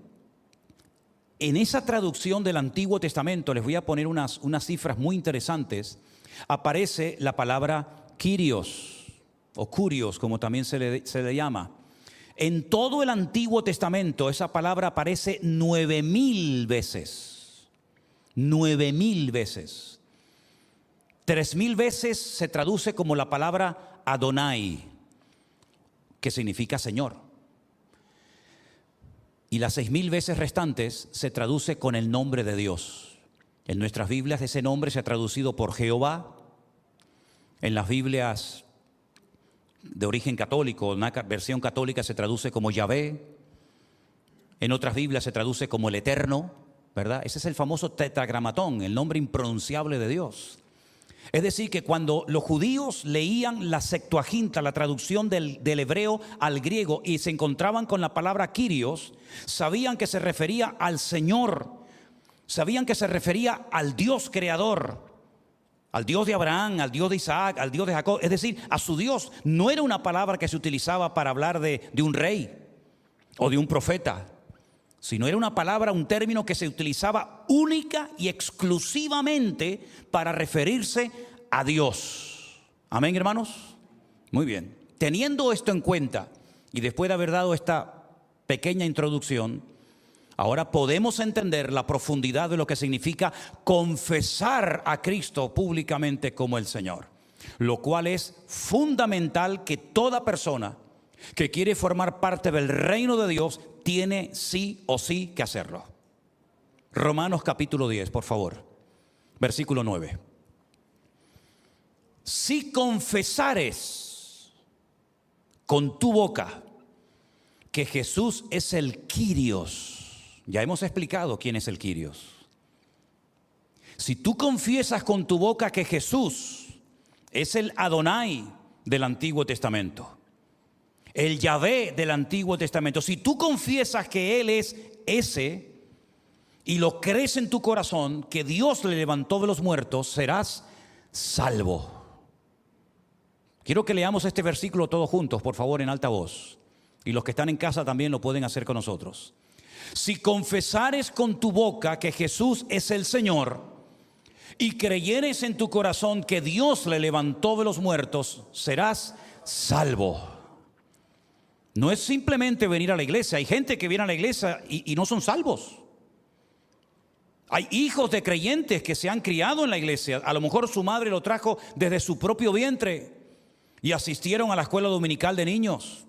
en esa traducción del Antiguo Testamento, les voy a poner unas cifras muy interesantes, aparece la palabra Kyrios, o Kurios, como también se le llama. En todo el Antiguo Testamento esa palabra aparece 9,000 veces. 9,000 veces. 3,000 veces se traduce como la palabra Adonai, que significa Señor. Y las 6,000 veces restantes se traduce con el nombre de Dios. En nuestras Biblias ese nombre se ha traducido por Jehová. En las Biblias de origen católico, una versión católica, se traduce como Yahvé. En otras Biblias se traduce como el Eterno, ¿verdad? Ese es el famoso tetragramatón, el nombre impronunciable de Dios. Es decir, que cuando los judíos leían la Septuaginta, la traducción del hebreo al griego, y se encontraban con la palabra Kyrios, sabían que se refería al Señor, sabían que se refería al Dios creador, al Dios de Abraham, al Dios de Isaac, al Dios de Jacob, es decir, a su Dios. No era una palabra que se utilizaba para hablar de un rey o de un profeta, sino era una palabra, un término que se utilizaba única y exclusivamente para referirse a Dios. Amén, hermanos. Muy bien. Teniendo esto en cuenta, y después de haber dado esta pequeña introducción, ahora podemos entender la profundidad de lo que significa confesar a Cristo públicamente como el Señor, lo cual es fundamental que toda persona que quiere formar parte del reino de Dios tiene sí o sí que hacerlo. Romanos capítulo 10, por favor, versículo 9. Si confesares con tu boca que Jesús es el Kyrios. Ya hemos explicado quién es el Kyrios. Si tú confiesas con tu boca que Jesús es el Adonai del Antiguo Testamento, el Yahvé del Antiguo Testamento, si tú confiesas que Él es ese y lo crees en tu corazón, que Dios le levantó de los muertos, serás salvo. Quiero que leamos este versículo todos juntos, por favor, en alta voz. Y los que están en casa también lo pueden hacer con nosotros. Si confesares con tu boca que Jesús es el Señor y creyeres en tu corazón que Dios le levantó de los muertos, serás salvo. No es simplemente venir a la iglesia. Hay gente que viene a la iglesia y no son salvos. Hay hijos de creyentes que se han criado en la iglesia. A lo mejor su madre lo trajo desde su propio vientre y asistieron a la escuela dominical de niños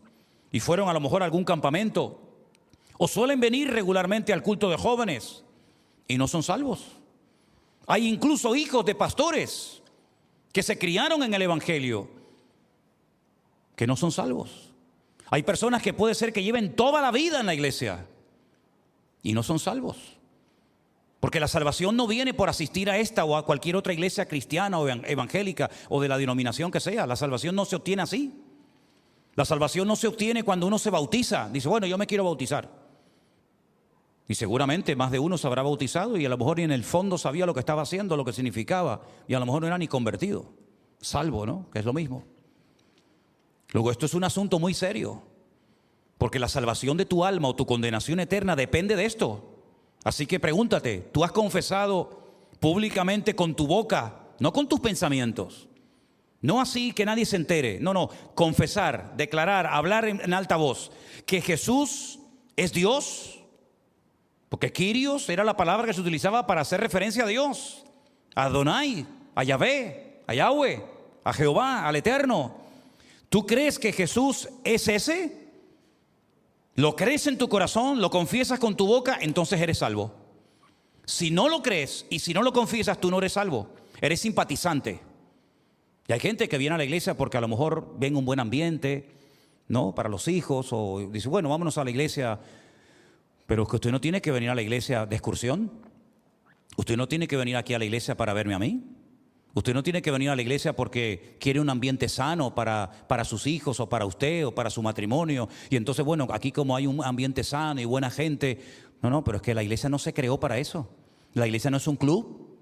y fueron a lo mejor a algún campamento. O suelen venir regularmente al culto de jóvenes y no son salvos. Hay incluso hijos de pastores que se criaron en el evangelio que no son salvos. Hay personas que puede ser que lleven toda la vida en la iglesia y no son salvos. Porque la salvación no viene por asistir a esta o a cualquier otra iglesia cristiana o evangélica o de la denominación que sea. La salvación no se obtiene así. La salvación no se obtiene cuando uno se bautiza. Dice, bueno, yo me quiero bautizar. Y seguramente más de uno se habrá bautizado y a lo mejor ni en el fondo sabía lo que estaba haciendo, lo que significaba. Y a lo mejor no era ni convertido. Salvo, ¿no? Que es lo mismo. Luego, esto es un asunto muy serio. Porque la salvación de tu alma o tu condenación eterna depende de esto. Así que pregúntate, ¿tú has confesado públicamente con tu boca, no con tus pensamientos? No así que nadie se entere. No, confesar, declarar, hablar en alta voz que Jesús es Dios. Porque Kyrios era la palabra que se utilizaba para hacer referencia a Dios, a Adonai, a Yahvé, a Yahweh, a Jehová, al Eterno. ¿Tú crees que Jesús es ese? ¿Lo crees en tu corazón? ¿Lo confiesas con tu boca? Entonces eres salvo. Si no lo crees y si no lo confiesas, tú no eres salvo. Eres simpatizante. Y hay gente que viene a la iglesia porque a lo mejor ven un buen ambiente, ¿no? Para los hijos, o dice, bueno, vámonos a la iglesia. Pero es que usted no tiene que venir a la iglesia de excursión. Usted no tiene que venir aquí a la iglesia para verme a mí. Usted no tiene que venir a la iglesia porque quiere un ambiente sano para sus hijos o para usted o para su matrimonio. Y entonces, bueno, aquí como hay un ambiente sano y buena gente. No, pero es que la iglesia no se creó para eso. La iglesia no es un club.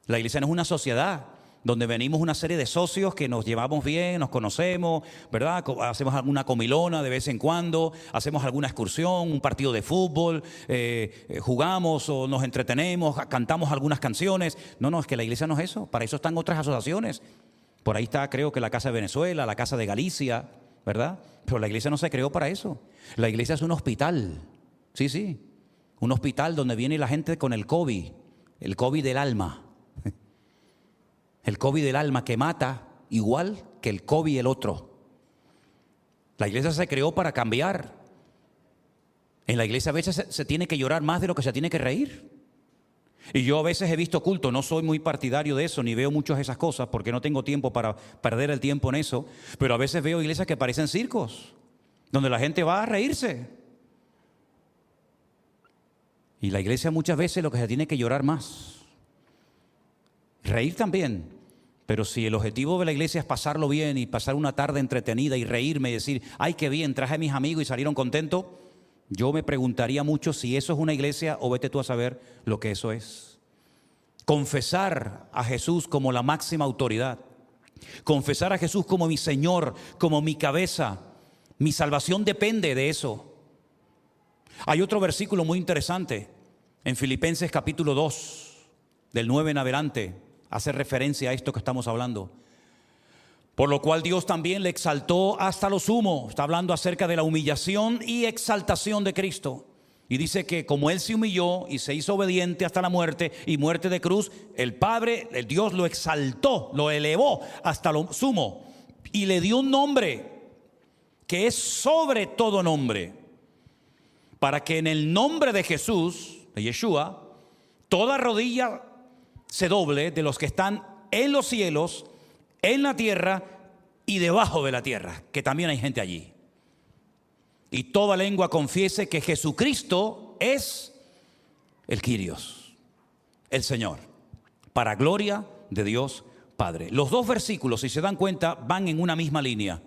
La iglesia no es una sociedad donde venimos una serie de socios que nos llevamos bien, nos conocemos, ¿verdad? Hacemos alguna comilona de vez en cuando, hacemos alguna excursión, un partido de fútbol, jugamos o nos entretenemos, cantamos algunas canciones. No, es que la iglesia no es eso. Para eso están otras asociaciones. Por ahí está, creo que la Casa de Venezuela, la Casa de Galicia, ¿verdad? Pero la iglesia no se creó para eso. La iglesia es un hospital. Sí. Un hospital donde viene la gente con el COVID del alma. El COVID del alma que mata igual que el COVID el otro. La iglesia se creó para cambiar. En la iglesia a veces se tiene que llorar más de lo que se tiene que reír. Y yo a veces he visto culto, no soy muy partidario de eso, ni veo muchas de esas cosas porque no tengo tiempo para perder el tiempo en eso. Pero a veces veo iglesias que parecen circos, donde la gente va a reírse. Y la iglesia muchas veces lo que se tiene que llorar más. Reír también. Pero si el objetivo de la iglesia es pasarlo bien y pasar una tarde entretenida y reírme y decir, ay, qué bien, traje a mis amigos y salieron contentos, yo me preguntaría mucho si eso es una iglesia o vete tú a saber lo que eso es. Confesar a Jesús como la máxima autoridad. Confesar a Jesús como mi Señor, como mi cabeza. Mi salvación depende de eso. Hay otro versículo muy interesante en Filipenses capítulo 2, del 9 en adelante. Hace referencia a esto que estamos hablando. Por lo cual Dios también le exaltó hasta lo sumo. Está hablando acerca de la humillación y exaltación de Cristo. Y dice que como Él se humilló y se hizo obediente hasta la muerte y muerte de cruz, el Padre, el Dios lo exaltó, lo elevó hasta lo sumo. Y le dio un nombre que es sobre todo nombre. Para que en el nombre de Jesús, de Yeshua, toda rodilla se doble de los que están en los cielos, en la tierra y debajo de la tierra, que también hay gente allí. y toda lengua confiese que Jesucristo es el Kyrios, el Señor, para gloria de Dios Padre. Los dos versículos, si se dan cuenta, van en una misma línea.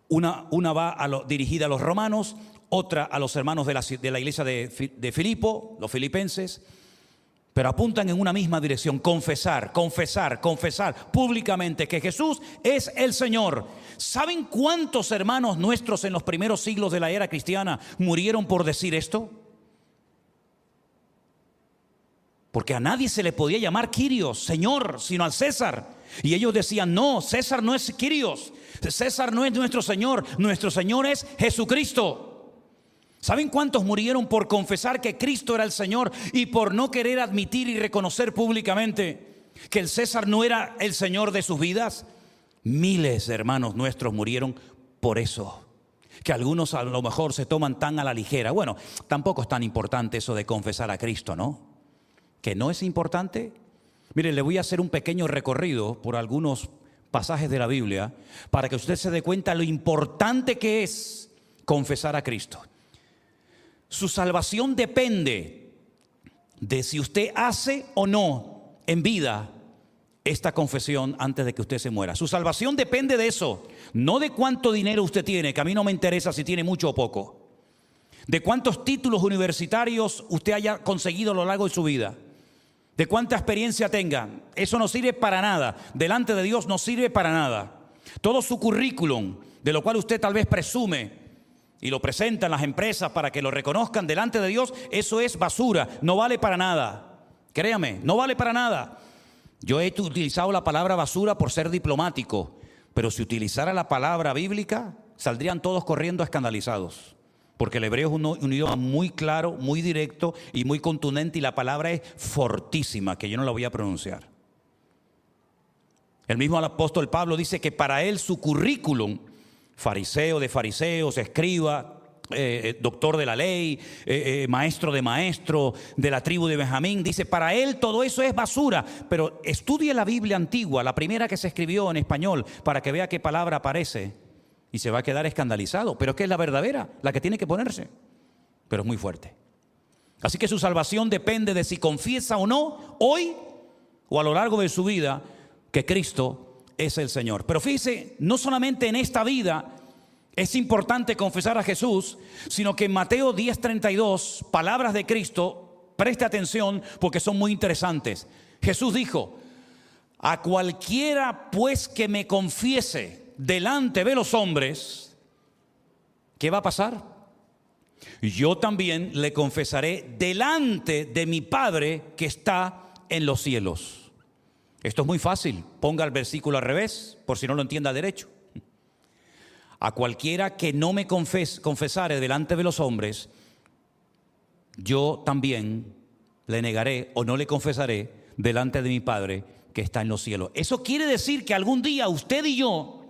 Una va dirigida a los romanos, otra a los hermanos de la iglesia de Filipo, los filipenses, pero apuntan en una misma dirección: confesar, confesar, confesar públicamente que Jesús es el Señor. ¿Saben cuántos hermanos nuestros en los primeros siglos de la era cristiana murieron por decir esto? Porque a nadie se le podía llamar Kyrios, Señor, sino al César. Y ellos decían: no, César no es Kyrios, César no es nuestro Señor es Jesucristo. ¿Saben cuántos murieron por confesar que Cristo era el Señor y por no querer admitir y reconocer públicamente que el César no era el Señor de sus vidas? Miles de hermanos nuestros murieron por eso, que algunos a lo mejor se toman tan a la ligera. Bueno, tampoco es tan importante eso de confesar a Cristo, ¿no? ¿Que no es importante? Mire, le voy a hacer un pequeño recorrido por algunos pasajes de la Biblia para que usted se dé cuenta lo importante que es confesar a Cristo. Su salvación depende de si usted hace o no en vida esta confesión antes de que usted se muera. Su salvación depende de eso, no de cuánto dinero usted tiene, que a mí no me interesa si tiene mucho o poco, de cuántos títulos universitarios usted haya conseguido a lo largo de su vida, de cuánta experiencia tenga. Eso no sirve para nada, delante de Dios no sirve para nada. Todo su currículum, de lo cual usted tal vez presume y lo presenta en las empresas para que lo reconozcan delante de Dios, eso es basura, no vale para nada. Créame, no vale para nada. Yo he utilizado la palabra basura por ser diplomático, pero si utilizara la palabra bíblica, saldrían todos corriendo escandalizados. Porque el hebreo es un idioma muy claro, muy directo y muy contundente, y la palabra es fortísima, que yo no la voy a pronunciar. El mismo apóstol Pablo dice que para él su currículum, fariseo de fariseos, escriba, doctor de la ley, maestro de maestro, de la tribu de Benjamín, dice, para él todo eso es basura. Pero estudie la Biblia antigua, la primera que se escribió en español, para que vea qué palabra aparece, y se va a quedar escandalizado. Pero es que es la verdadera, la que tiene que ponerse, pero es muy fuerte. Así que su salvación depende de si confiesa o no, hoy o a lo largo de su vida, que Cristo es el Señor. Pero fíjese, no solamente en esta vida es importante confesar a Jesús, sino que en Mateo 10:32, palabras de Cristo, preste atención porque son muy interesantes. Jesús dijo: a cualquiera pues que me confiese delante de los hombres, ¿qué va a pasar? Yo también le confesaré delante de mi Padre que está en los cielos. Esto es muy fácil. Ponga el versículo al revés, por si no lo entienda derecho. A cualquiera que no me confesare delante de los hombres, yo también le negaré o no le confesaré delante de mi Padre que está en los cielos. Eso quiere decir que algún día usted y yo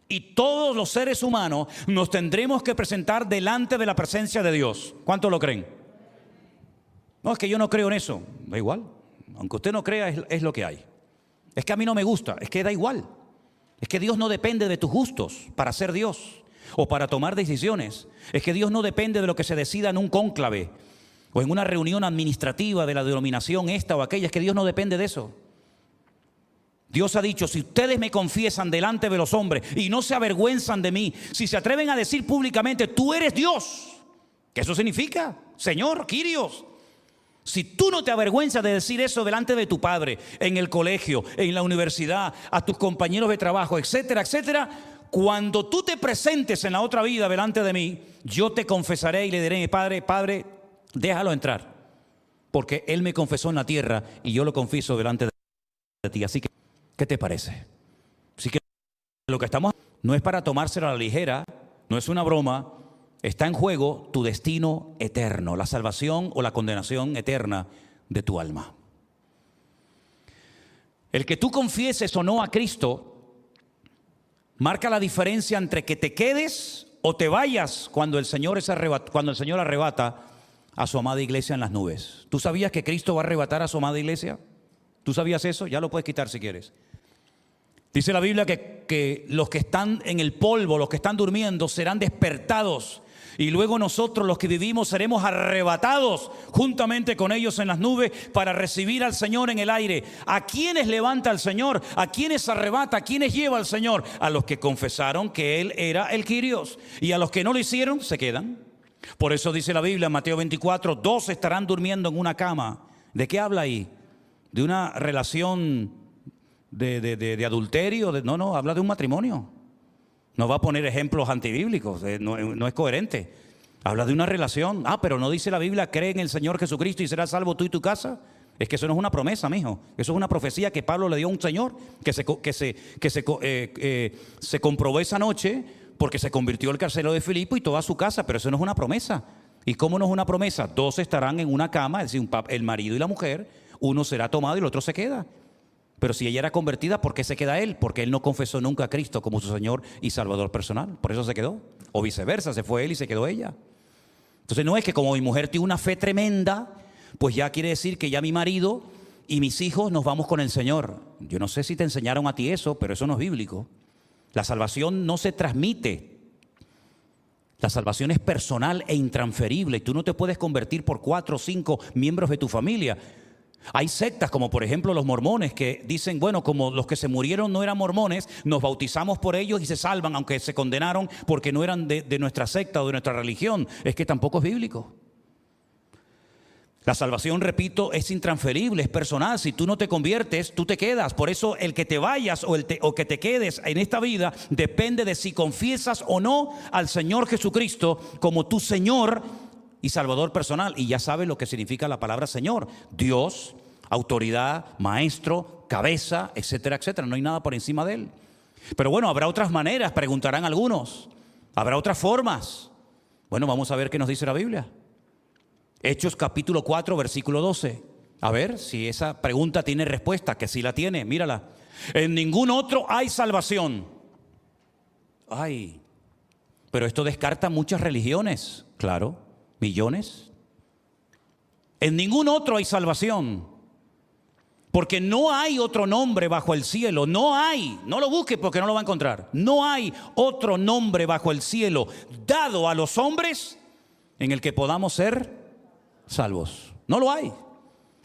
y todos los seres humanos nos tendremos que presentar delante de la presencia de Dios. ¿Cuántos lo creen? No, es que yo no creo en eso. Da igual. Aunque usted no crea, es lo que hay. Es que a mí no me gusta, es que da igual. Es que Dios no depende de tus gustos para ser Dios o para tomar decisiones. Es que Dios no depende de lo que se decida en un cónclave o en una reunión administrativa de la denominación esta o aquella. Es que Dios no depende de eso. Dios ha dicho: si ustedes me confiesan delante de los hombres y no se avergüenzan de mí, si se atreven a decir públicamente, tú eres Dios, ¿qué eso significa? Señor, Kyrios. Si tú no te avergüenzas de decir eso delante de tu padre, en el colegio, en la universidad, a tus compañeros de trabajo, etcétera, etcétera, cuando tú te presentes en la otra vida delante de mí, yo te confesaré y le diré a mi Padre: Padre, déjalo entrar, porque él me confesó en la tierra y yo lo confieso delante de ti. Así que, ¿qué te parece? Así que lo que estamos no es para tomárselo a la ligera, no es una broma. Está en juego tu destino eterno, la salvación o la condenación eterna de tu alma. El que tú confieses o no a Cristo marca la diferencia entre que te quedes o te vayas cuando el Señor arrebata a su amada iglesia en las nubes. ¿Tú sabías que Cristo va a arrebatar a su amada iglesia? ¿Tú sabías eso? Ya lo puedes quitar si quieres. Dice la Biblia que los que están en el polvo, los que están durmiendo, serán despertados. Y luego nosotros, los que vivimos, seremos arrebatados juntamente con ellos en las nubes para recibir al Señor en el aire. ¿A quiénes levanta el Señor? ¿A quiénes arrebata? ¿A quiénes lleva el Señor? A los que confesaron que Él era el Kyrios. Y a los que no lo hicieron, se quedan. Por eso dice la Biblia en Mateo 24, 2 estarán durmiendo en una cama. ¿De qué habla ahí? ¿De una relación de adulterio? No, habla de un matrimonio. No va a poner ejemplos antibíblicos, no es coherente. Habla de una relación. Pero no dice la Biblia, cree en el Señor Jesucristo y serás salvo tú y tu casa. Es que eso no es una promesa, mijo. Eso es una profecía que Pablo le dio a un señor que se comprobó esa noche porque se convirtió el carcelero de Filipo y toda su casa, pero eso no es una promesa. ¿Y cómo no es una promesa? 2 estarán en una cama, es decir, el marido y la mujer, uno será tomado y el otro se queda. Pero si ella era convertida, ¿por qué se queda él? Porque él no confesó nunca a Cristo como su Señor y Salvador personal. Por eso se quedó. O viceversa, se fue él y se quedó ella. Entonces no es que como mi mujer tiene una fe tremenda, pues ya quiere decir que ya mi marido y mis hijos nos vamos con el Señor. Yo no sé si te enseñaron a ti eso, pero eso no es bíblico. La salvación no se transmite. La salvación es personal e intransferible. Y tú no te puedes convertir por 4 o 5 miembros de tu familia. Hay sectas como por ejemplo los mormones que dicen, bueno, como los que se murieron no eran mormones, nos bautizamos por ellos y se salvan, aunque se condenaron porque no eran de nuestra secta o de nuestra religión. Es que tampoco es bíblico. La salvación, repito, es intransferible, es personal. Si tú no te conviertes, tú te quedas. Por eso el que te vayas o que te quedes en esta vida depende de si confiesas o no al Señor Jesucristo como tu Señor y Salvador personal. Y ya sabes lo que significa la palabra Señor: Dios, autoridad, maestro, cabeza, etcétera, etcétera. No hay nada por encima de Él. Pero bueno, habrá otras maneras, preguntarán algunos. Habrá otras formas. Bueno, vamos a ver qué nos dice la Biblia. Hechos capítulo 4, versículo 12. A ver si esa pregunta tiene respuesta, que sí la tiene, mírala. En ningún otro hay salvación. Pero esto descarta muchas religiones, claro, millones. En ningún otro hay salvación, porque no hay otro nombre bajo el cielo. No lo busque porque no lo va a encontrar. No hay otro nombre bajo el cielo dado a los hombres en el que podamos ser salvos. No lo hay.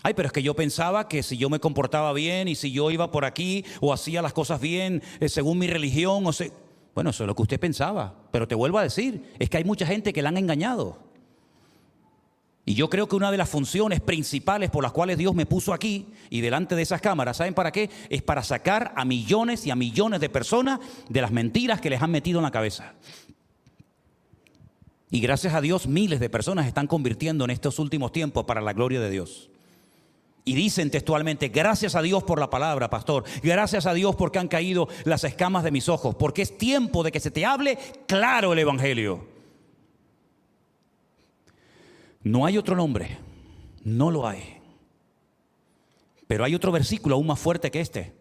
Pero es que yo pensaba que si yo me comportaba bien y si yo iba por aquí o hacía las cosas bien según mi religión, bueno, eso es lo que usted pensaba. Pero te vuelvo a decir, es que hay mucha gente que la han engañado. Y yo creo que una de las funciones principales por las cuales Dios me puso aquí y delante de esas cámaras, ¿saben para qué? Es para sacar a millones y a millones de personas de las mentiras que les han metido en la cabeza. Y gracias a Dios miles de personas están convirtiendo en estos últimos tiempos para la gloria de Dios. Y dicen textualmente: gracias a Dios por la palabra, pastor. Gracias a Dios porque han caído las escamas de mis ojos. Porque es tiempo de que se te hable claro el evangelio. No hay otro nombre. No lo hay. Pero hay otro versículo aún más fuerte que este.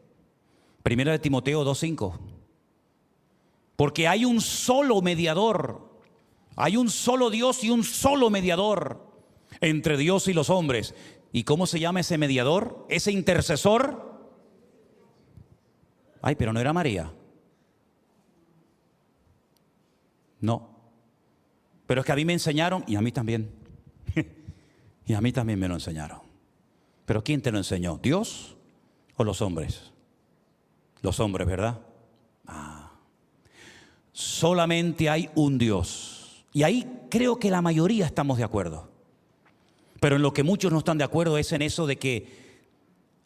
1 Timoteo 2:5. Porque hay un solo mediador. Hay un solo Dios y un solo mediador entre Dios y los hombres. ¿Y cómo se llama ese mediador? Ese intercesor. Pero no era María. No. Pero es que a mí me enseñaron, y a mí también. Y a mí también me lo enseñaron. ¿Pero quién te lo enseñó? ¿Dios o los hombres? Los hombres, ¿verdad? Solamente hay un Dios. Y ahí creo que la mayoría estamos de acuerdo. Pero en lo que muchos no están de acuerdo es en eso de que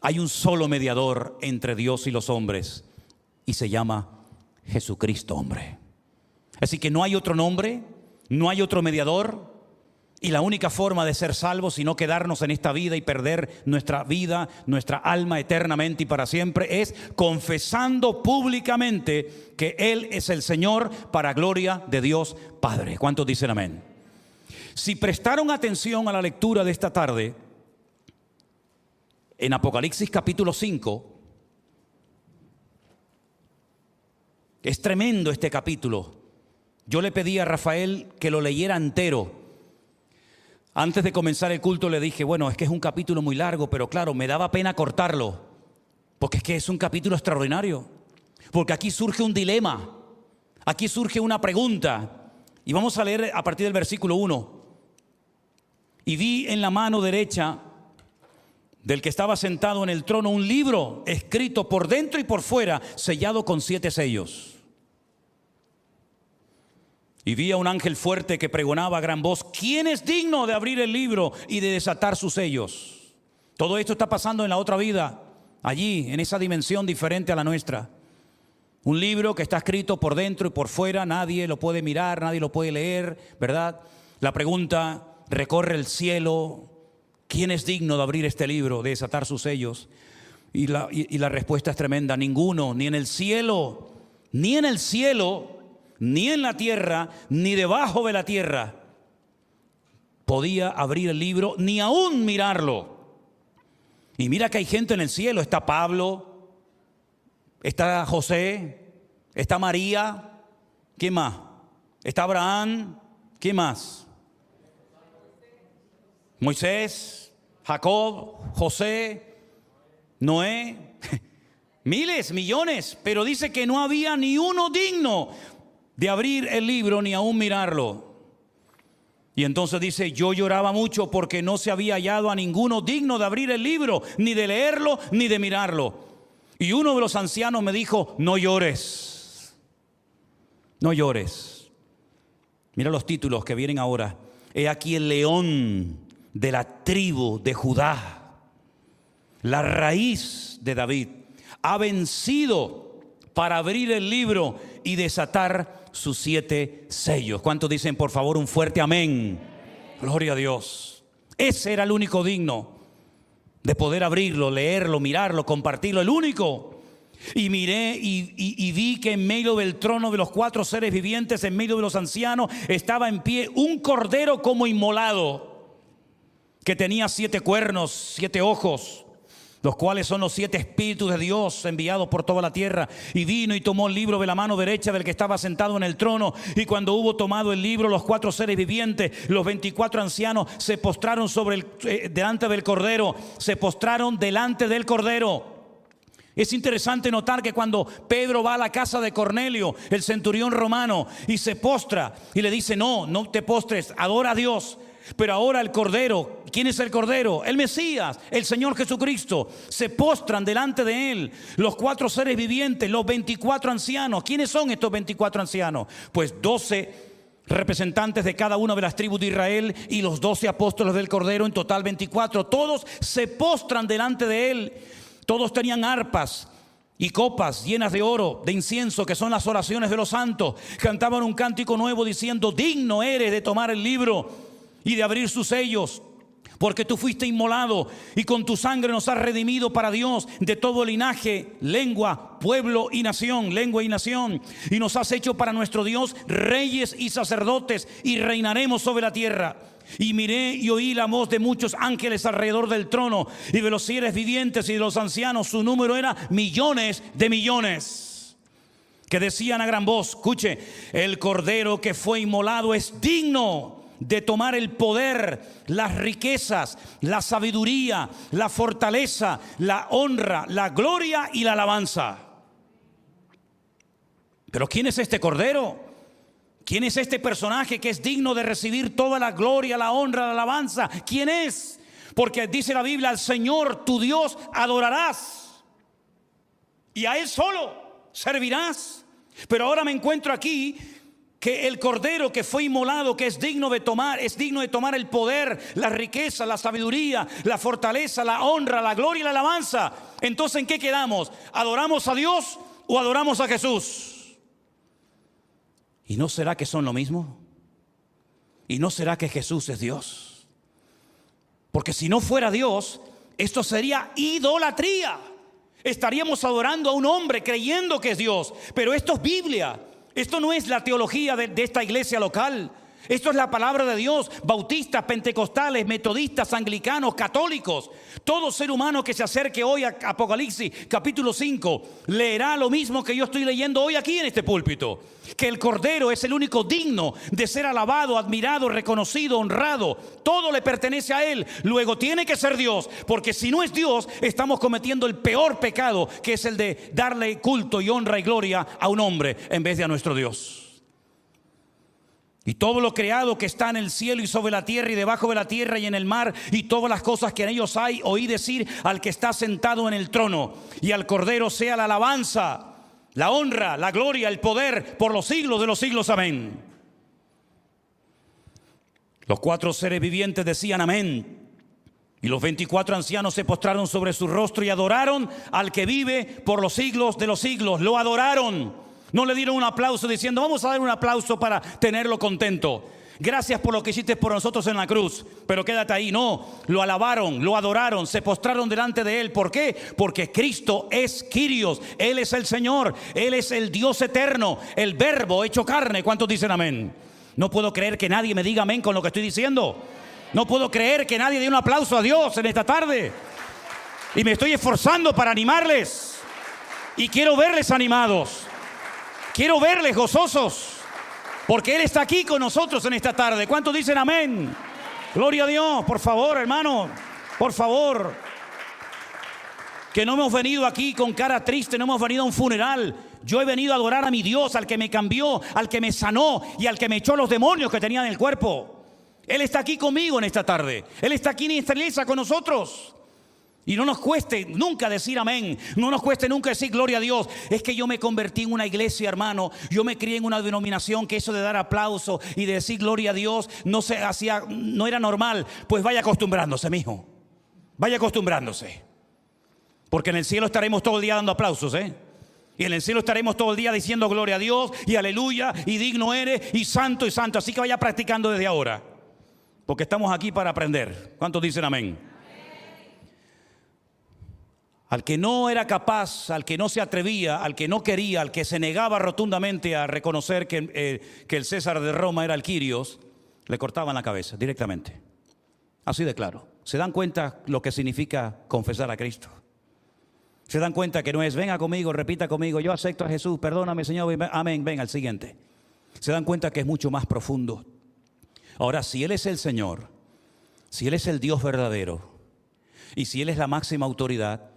hay un solo mediador entre Dios y los hombres. Y se llama Jesucristo, hombre. Así que no hay otro nombre, no hay otro mediador. Y la única forma de ser salvos y no quedarnos en esta vida y perder nuestra vida, nuestra alma eternamente y para siempre, es confesando públicamente que Él es el Señor para gloria de Dios Padre. ¿Cuántos dicen amén? Si prestaron atención a la lectura de esta tarde, en Apocalipsis capítulo 5, es tremendo este capítulo. Yo le pedí a Rafael que lo leyera entero. Antes de comenzar el culto le dije, bueno, es que es un capítulo muy largo, pero claro, me daba pena cortarlo, porque es que es un capítulo extraordinario, porque aquí surge un dilema, aquí surge una pregunta, Y vamos a leer a partir del versículo 1. Y vi en la mano derecha del que estaba sentado en el trono un libro escrito por dentro y por fuera, sellado con 7 sellos. Y vi a un ángel fuerte que pregonaba a gran voz: ¿quién es digno de abrir el libro y de desatar sus sellos? Todo esto está pasando en la otra vida, allí, en esa dimensión diferente a la nuestra. Un libro que está escrito por dentro y por fuera, nadie lo puede mirar, nadie lo puede leer, ¿verdad? La pregunta recorre el cielo: ¿quién es digno de abrir este libro, de desatar sus sellos? Y la respuesta es tremenda: ninguno, ni en el cielo, ni en el cielo, ni en la tierra, ni debajo de la tierra podía abrir el libro, ni aún mirarlo. Y mira que hay gente en el cielo: está Pablo, está José, está María, ¿quién más? Está Abraham, ¿quién más? Moisés, Jacob, José, Noé, miles, millones, pero dice que no había ni uno digno de abrir el libro ni aún mirarlo. Y entonces dice: yo lloraba mucho porque no se había hallado a ninguno digno de abrir el libro, ni de leerlo, ni de mirarlo. Y uno de los ancianos me dijo: no llores, no llores. Mira los títulos que vienen ahora. He aquí el león de la tribu de Judá, la raíz de David, ha vencido para abrir el libro y desatar sus 7 sellos. ¿Cuántos dicen por favor un fuerte amén? Gloria a Dios. Ese era el único digno de poder abrirlo, leerlo, mirarlo, compartirlo, el único. Y miré y vi que en medio del trono de los 4 seres vivientes, en medio de los ancianos, estaba en pie un cordero como inmolado, que tenía 7 cuernos, 7 ojos, los cuales son los 7 espíritus de Dios enviados por toda la tierra. Y vino y tomó el libro de la mano derecha del que estaba sentado en el trono. Y cuando hubo tomado el libro, los 4 seres vivientes, los 24 ancianos, se postraron delante del cordero. Se postraron delante del cordero. Es interesante notar que cuando Pedro va a la casa de Cornelio, el centurión romano, y se postra y le dice: no te postres, adora a Dios. Pero ahora el Cordero, ¿quién es el Cordero? El Mesías, el Señor Jesucristo. Se postran delante de Él los 4 seres vivientes, los 24 ancianos. ¿Quiénes son estos 24 ancianos? Pues 12 representantes de cada una de las tribus de Israel y los 12 apóstoles del Cordero, en total 24. Todos se postran delante de Él. Todos tenían arpas y copas llenas de oro, de incienso, que son las oraciones de los santos. Cantaban un cántico nuevo diciendo: digno eres de tomar el libro y de abrir sus sellos, porque tú fuiste inmolado y con tu sangre nos has redimido para Dios de todo linaje, lengua, pueblo y nación, y nos has hecho para nuestro Dios reyes y sacerdotes, y reinaremos sobre la tierra. Y miré y oí la voz de muchos ángeles alrededor del trono y de los seres vivientes y de los ancianos. Su número era millones de millones, que decían a gran voz: escuche, el cordero que fue inmolado es digno de tomar el poder, las riquezas, la sabiduría, la fortaleza, la honra, la gloria y la alabanza. Pero ¿quién es este cordero? ¿Quién es este personaje que es digno de recibir toda la gloria, la honra, la alabanza? ¿Quién es? Porque dice la Biblia: al Señor tu Dios adorarás y a Él solo servirás. Pero ahora me encuentro aquí que el cordero que fue inmolado, que es digno de tomar el poder, la riqueza, la sabiduría, la fortaleza, la honra, la gloria y la alabanza. Entonces, ¿en qué quedamos? ¿Adoramos a Dios o adoramos a Jesús? ¿Y no será que son lo mismo? ¿Y no será que Jesús es Dios? Porque si no fuera Dios, esto sería idolatría. Estaríamos adorando a un hombre creyendo que es Dios. Pero esto es Biblia. Esto no es la teología de esta iglesia local. Esto es la palabra de Dios. Bautistas, pentecostales, metodistas, anglicanos, católicos. Todo ser humano que se acerque hoy a Apocalipsis capítulo 5 leerá lo mismo que yo estoy leyendo hoy aquí en este púlpito. Que el Cordero es el único digno de ser alabado, admirado, reconocido, honrado. Todo le pertenece a Él. Luego tiene que ser Dios, porque si no es Dios, estamos cometiendo el peor pecado, que es el de darle culto y honra y gloria a un hombre en vez de a nuestro Dios. Y todo lo creado que está en el cielo y sobre la tierra y debajo de la tierra y en el mar y todas las cosas que en ellos hay, oí decir al que está sentado en el trono y al Cordero sea la alabanza, la honra, la gloria, el poder por los siglos de los siglos. Amén. Los 4 seres vivientes decían amén. Y los 24 ancianos se postraron sobre su rostro y adoraron al que vive por los siglos de los siglos. Lo adoraron. No le dieron un aplauso diciendo, vamos a dar un aplauso para tenerlo contento. Gracias por lo que hiciste por nosotros en la cruz, pero quédate ahí. No, lo alabaron, lo adoraron, se postraron delante de Él. ¿Por qué? Porque Cristo es Kyrios, Él es el Señor, Él es el Dios eterno, el Verbo hecho carne. ¿Cuántos dicen amén? No puedo creer que nadie me diga amén con lo que estoy diciendo. No puedo creer que nadie dé un aplauso a Dios en esta tarde. Y me estoy esforzando para animarles. Y quiero verles animados. Quiero verles gozosos. Porque Él está aquí con nosotros en esta tarde. ¿Cuántos dicen amén? Gloria a Dios. Por favor, hermano. Por favor. Que no hemos venido aquí con cara triste. No hemos venido a un funeral. Yo he venido a adorar a mi Dios, al que me cambió, al que me sanó y al que me echó los demonios que tenía en el cuerpo. Él está aquí conmigo en esta tarde. Él está aquí en esta iglesia con nosotros. Y no nos cueste nunca decir amén. No nos cueste nunca decir gloria a Dios. Es que yo me convertí en una iglesia, hermano. Yo me crié en una denominación que eso de dar aplauso y de decir gloria a Dios no se hacía, no era normal. Pues vaya acostumbrándose, mijo. Vaya acostumbrándose. Porque en el cielo estaremos todo el día dando aplausos, Y en el cielo estaremos todo el día diciendo gloria a Dios y aleluya y digno eres y santo y santo. Así que vaya practicando desde ahora. Porque estamos aquí para aprender. ¿Cuántos dicen amén? Al que no era capaz, al que no se atrevía, al que no quería, al que se negaba rotundamente a reconocer que el César de Roma era el Kyrios, le cortaban la cabeza directamente. Así de claro. ¿Se dan cuenta lo que significa confesar a Cristo? ¿Se dan cuenta que no es, venga conmigo, repita conmigo, yo acepto a Jesús, perdóname Señor, amén, venga al siguiente? ¿Se dan cuenta que es mucho más profundo? Ahora, si Él es el Señor, si Él es el Dios verdadero y si Él es la máxima autoridad,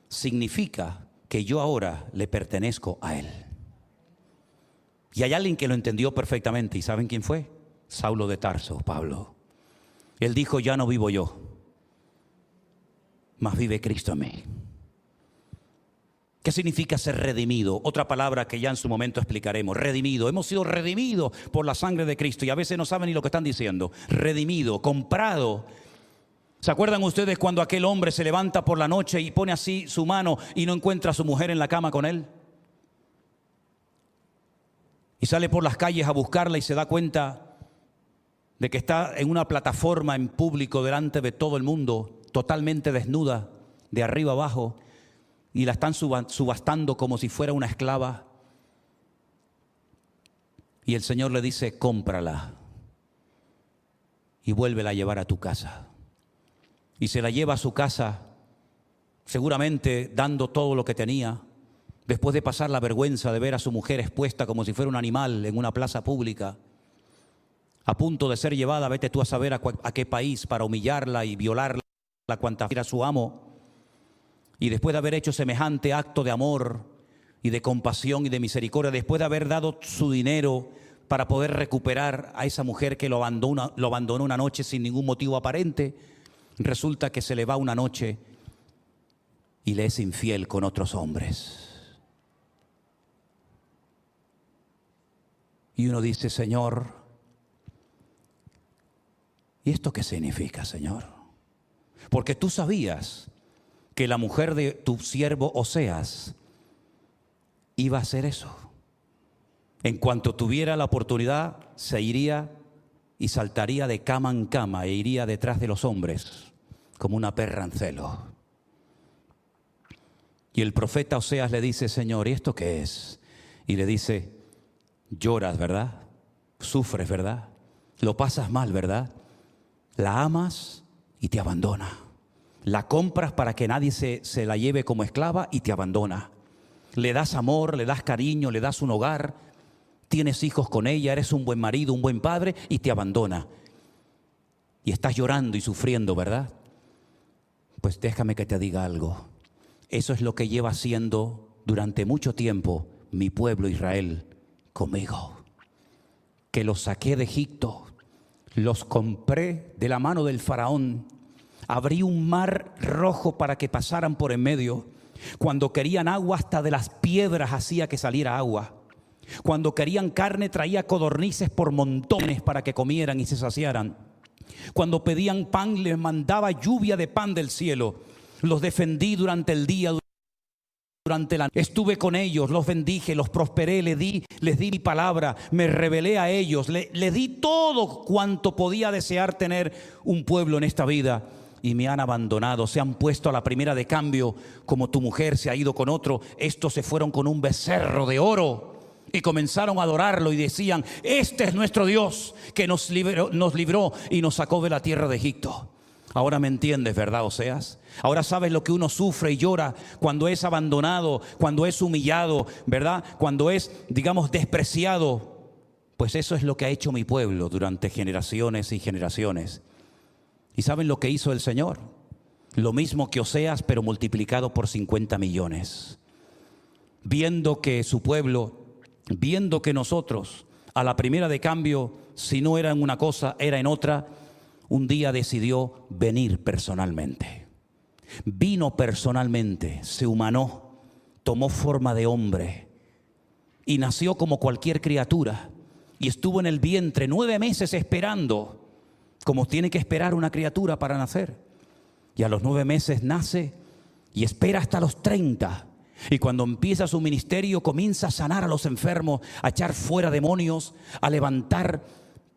significa que yo ahora le pertenezco a Él. Y hay alguien que lo entendió perfectamente. ¿Y saben quién fue? Saulo de Tarso, Pablo. Él dijo, ya no vivo yo, mas vive Cristo en mí. ¿Qué significa ser redimido? Otra palabra que ya en su momento explicaremos. Redimido. Hemos sido redimidos por la sangre de Cristo. Y a veces no saben ni lo que están diciendo. Redimido, comprado. ¿Se acuerdan ustedes cuando aquel hombre se levanta por la noche y pone así su mano y no encuentra a su mujer en la cama con él? Y sale por las calles a buscarla y se da cuenta de que está en una plataforma en público delante de todo el mundo, totalmente desnuda, de arriba abajo. Y la están subastando como si fuera una esclava. Y el Señor le dice, cómprala y vuélvela a llevar a tu casa. Y se la lleva a su casa, seguramente dando todo lo que tenía, después de pasar la vergüenza de ver a su mujer expuesta como si fuera un animal en una plaza pública, a punto de ser llevada, vete tú a saber a qué país, para humillarla y violarla, cuanta era su amo. Y después de haber hecho semejante acto de amor y de compasión y de misericordia, después de haber dado su dinero para poder recuperar a esa mujer que lo abandonó una noche sin ningún motivo aparente, resulta que se le va una noche y le es infiel con otros hombres. Y uno dice, Señor, ¿y esto qué significa, Señor? Porque tú sabías que la mujer de tu siervo Oseas iba a hacer eso. En cuanto tuviera la oportunidad, se iría y saltaría de cama en cama e iría detrás de los hombres como una perra en celo. Y el profeta Oseas le dice, Señor, ¿y esto qué es? Y le dice, lloras, ¿verdad? Sufres, ¿verdad? Lo pasas mal, ¿verdad? La amas y te abandona. La compras para que nadie se la lleve como esclava y te abandona. Le das amor, le das cariño, le das un hogar. Tienes hijos con ella, eres un buen marido, un buen padre y te abandona. Y estás llorando y sufriendo, ¿verdad? Pues déjame que te diga algo. Eso es lo que lleva haciendo durante mucho tiempo mi pueblo Israel conmigo. que los saqué de Egipto, los compré de la mano del faraón, abrí un mar rojo para que pasaran por en medio. Cuando querían agua, hasta de las piedras hacía que saliera agua. Cuando querían carne, traía codornices por montones para que comieran y se saciaran. Cuando pedían pan, les mandaba lluvia de pan del cielo. Los defendí durante el día, durante la noche. Estuve con ellos, los bendije, los prosperé, les di mi palabra, me revelé a ellos, les di todo cuanto podía desear tener un pueblo en esta vida. Y me han abandonado, se han puesto a la primera de cambio, como tu mujer se ha ido con otro. Estos se fueron con un becerro de oro y comenzaron a adorarlo y decían: este es nuestro Dios que nos libró y nos sacó de la tierra de Egipto. Ahora me entiendes, ¿verdad, Oseas? Ahora sabes lo que uno sufre y llora cuando es abandonado, cuando es humillado, ¿verdad? Cuando es, digamos, despreciado. Pues eso es lo que ha hecho mi pueblo durante generaciones y generaciones. ¿Y saben lo que hizo el Señor? Lo mismo que Oseas, pero multiplicado por 50 millones. Viendo que su pueblo, viendo que nosotros, a la primera de cambio, si no era en una cosa, era en otra, un día decidió venir personalmente. Vino personalmente, se humanó, tomó forma de hombre y nació como cualquier criatura. Y estuvo en el vientre 9 meses esperando, como tiene que esperar una criatura para nacer. Y a los 9 meses nace y espera hasta los 30. Y cuando empieza su ministerio, comienza a sanar a los enfermos, a echar fuera demonios, a levantar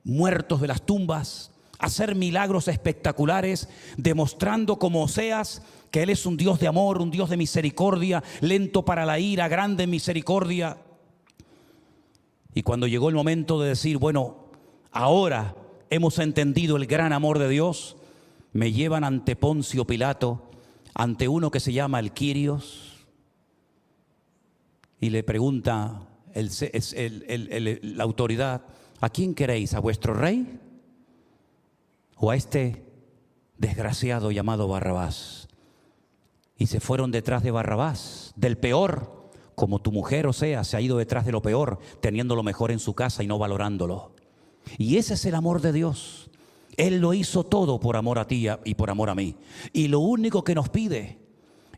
muertos de las tumbas, a hacer milagros espectaculares, demostrando como Oseas que Él es un Dios de amor, un Dios de misericordia, lento para la ira, grande en misericordia. Y cuando llegó el momento de decir, bueno, ahora hemos entendido el gran amor de Dios, me llevan ante Poncio Pilato, ante uno que se llama el Quirios, y le pregunta la autoridad: ¿a quién queréis? ¿A vuestro rey o a este desgraciado llamado Barrabás? Y se fueron detrás de Barrabás, del peor, como tu mujer, Oseas, se ha ido detrás de lo peor, teniendo lo mejor en su casa y no valorándolo. Y ese es el amor de Dios. Él lo hizo todo por amor a ti y por amor a mí. Y lo único que nos pide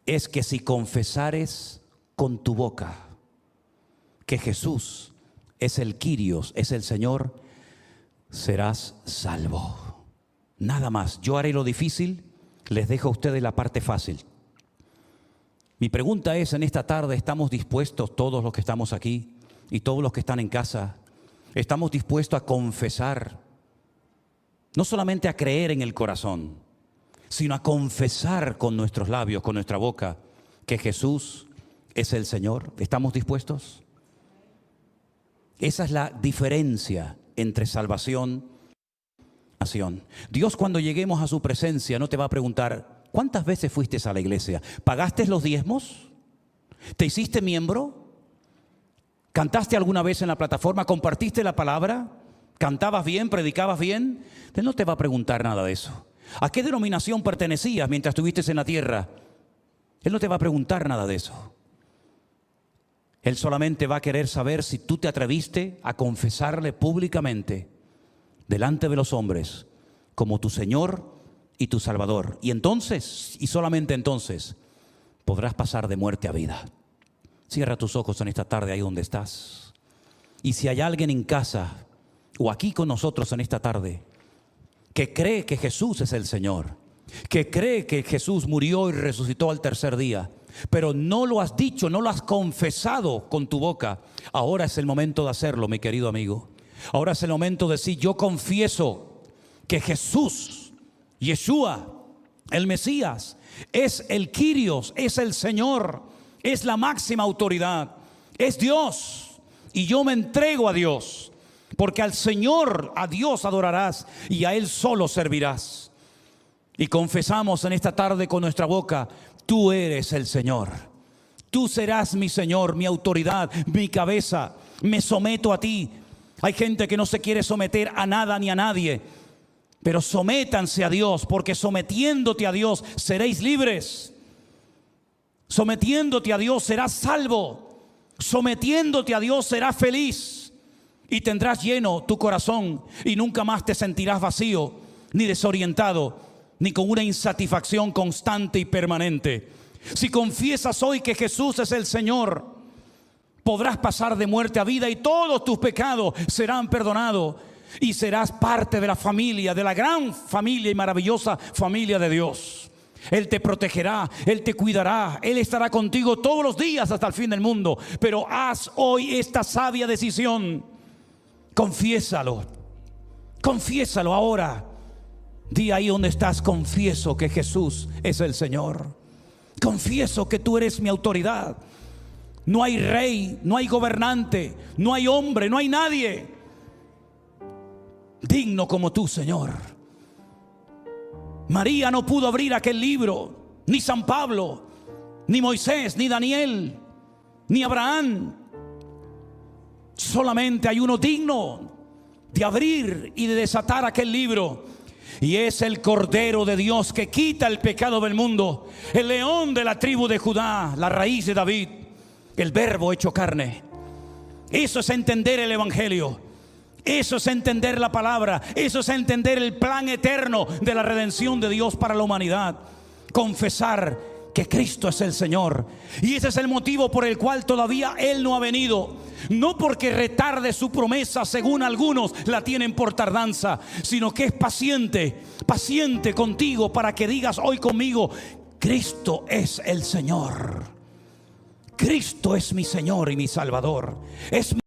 es que si confesares con tu boca que Jesús es el Quirios, es el Señor, serás salvo. Nada más. Yo haré lo difícil, les dejo a ustedes la parte fácil. Mi pregunta es, en esta tarde, ¿estamos dispuestos, todos los que estamos aquí y todos los que están en casa, estamos dispuestos a confesar, no solamente a creer en el corazón, sino a confesar con nuestros labios, con nuestra boca, que Jesús es el Señor? ¿Estamos dispuestos? Esa es la diferencia entre salvación y nación. Dios, cuando lleguemos a su presencia, no te va a preguntar: ¿cuántas veces fuiste a la iglesia? ¿Pagaste los diezmos? ¿Te hiciste miembro? ¿Cantaste alguna vez en la plataforma? ¿Compartiste la palabra? ¿Cantabas bien? ¿Predicabas bien? Él no te va a preguntar nada de eso. ¿A qué denominación pertenecías mientras estuviste en la tierra? Él no te va a preguntar nada de eso. Él solamente va a querer saber si tú te atreviste a confesarle públicamente delante de los hombres como tu Señor y tu Salvador. Y entonces, y solamente entonces, podrás pasar de muerte a vida. Cierra tus ojos en esta tarde ahí donde estás. Y si hay alguien en casa o aquí con nosotros en esta tarde que cree que Jesús es el Señor, que cree que Jesús murió y resucitó al tercer día, pero no lo has dicho, no lo has confesado con tu boca, ahora es el momento de hacerlo, mi querido amigo. Ahora es el momento de decir: yo confieso que Jesús, Yeshua, el Mesías, es el Quirios, es el Señor, es la máxima autoridad, es Dios, y yo me entrego a Dios, porque al Señor, a Dios adorarás y a Él solo servirás. Y confesamos en esta tarde con nuestra boca: tú eres el Señor, tú serás mi Señor, mi autoridad, mi cabeza, me someto a ti. Hay gente que no se quiere someter a nada ni a nadie, pero sométanse a Dios, porque sometiéndote a Dios seréis libres. Sometiéndote a Dios serás salvo. Sometiéndote a Dios serás feliz. y tendrás lleno tu corazón y nunca más te sentirás vacío, ni desorientado, ni con una insatisfacción constante y permanente. Si confiesas hoy que Jesús es el Señor, podrás pasar de muerte a vida y todos tus pecados serán perdonados y serás parte de la familia, de la gran familia y maravillosa familia de Dios. Él te protegerá, Él te cuidará, Él estará contigo todos los días hasta el fin del mundo. Pero haz hoy esta sabia decisión. Confiésalo, confiésalo ahora. Di ahí donde estás: confieso que Jesús es el Señor. Confieso que tú eres mi autoridad. No hay rey, no hay gobernante, no hay hombre, no hay nadie digno como tú, Señor. María no pudo abrir aquel libro, ni San Pablo, ni Moisés, ni Daniel, ni Abraham. Solamente hay uno digno de abrir y de desatar aquel libro, y es el Cordero de Dios que quita el pecado del mundo, el león de la tribu de Judá, la raíz de David, el Verbo hecho carne. Eso es entender el Evangelio. Eso es entender la palabra. Eso es entender el plan eterno de la redención de Dios para la humanidad. Confesar que Cristo es el Señor. Y ese es el motivo por el cual todavía Él no ha venido. No porque retarde su promesa, según algunos la tienen por tardanza, sino que es paciente, paciente contigo, para que digas hoy conmigo: Cristo es el Señor. Cristo es mi Señor y mi Salvador. Es mi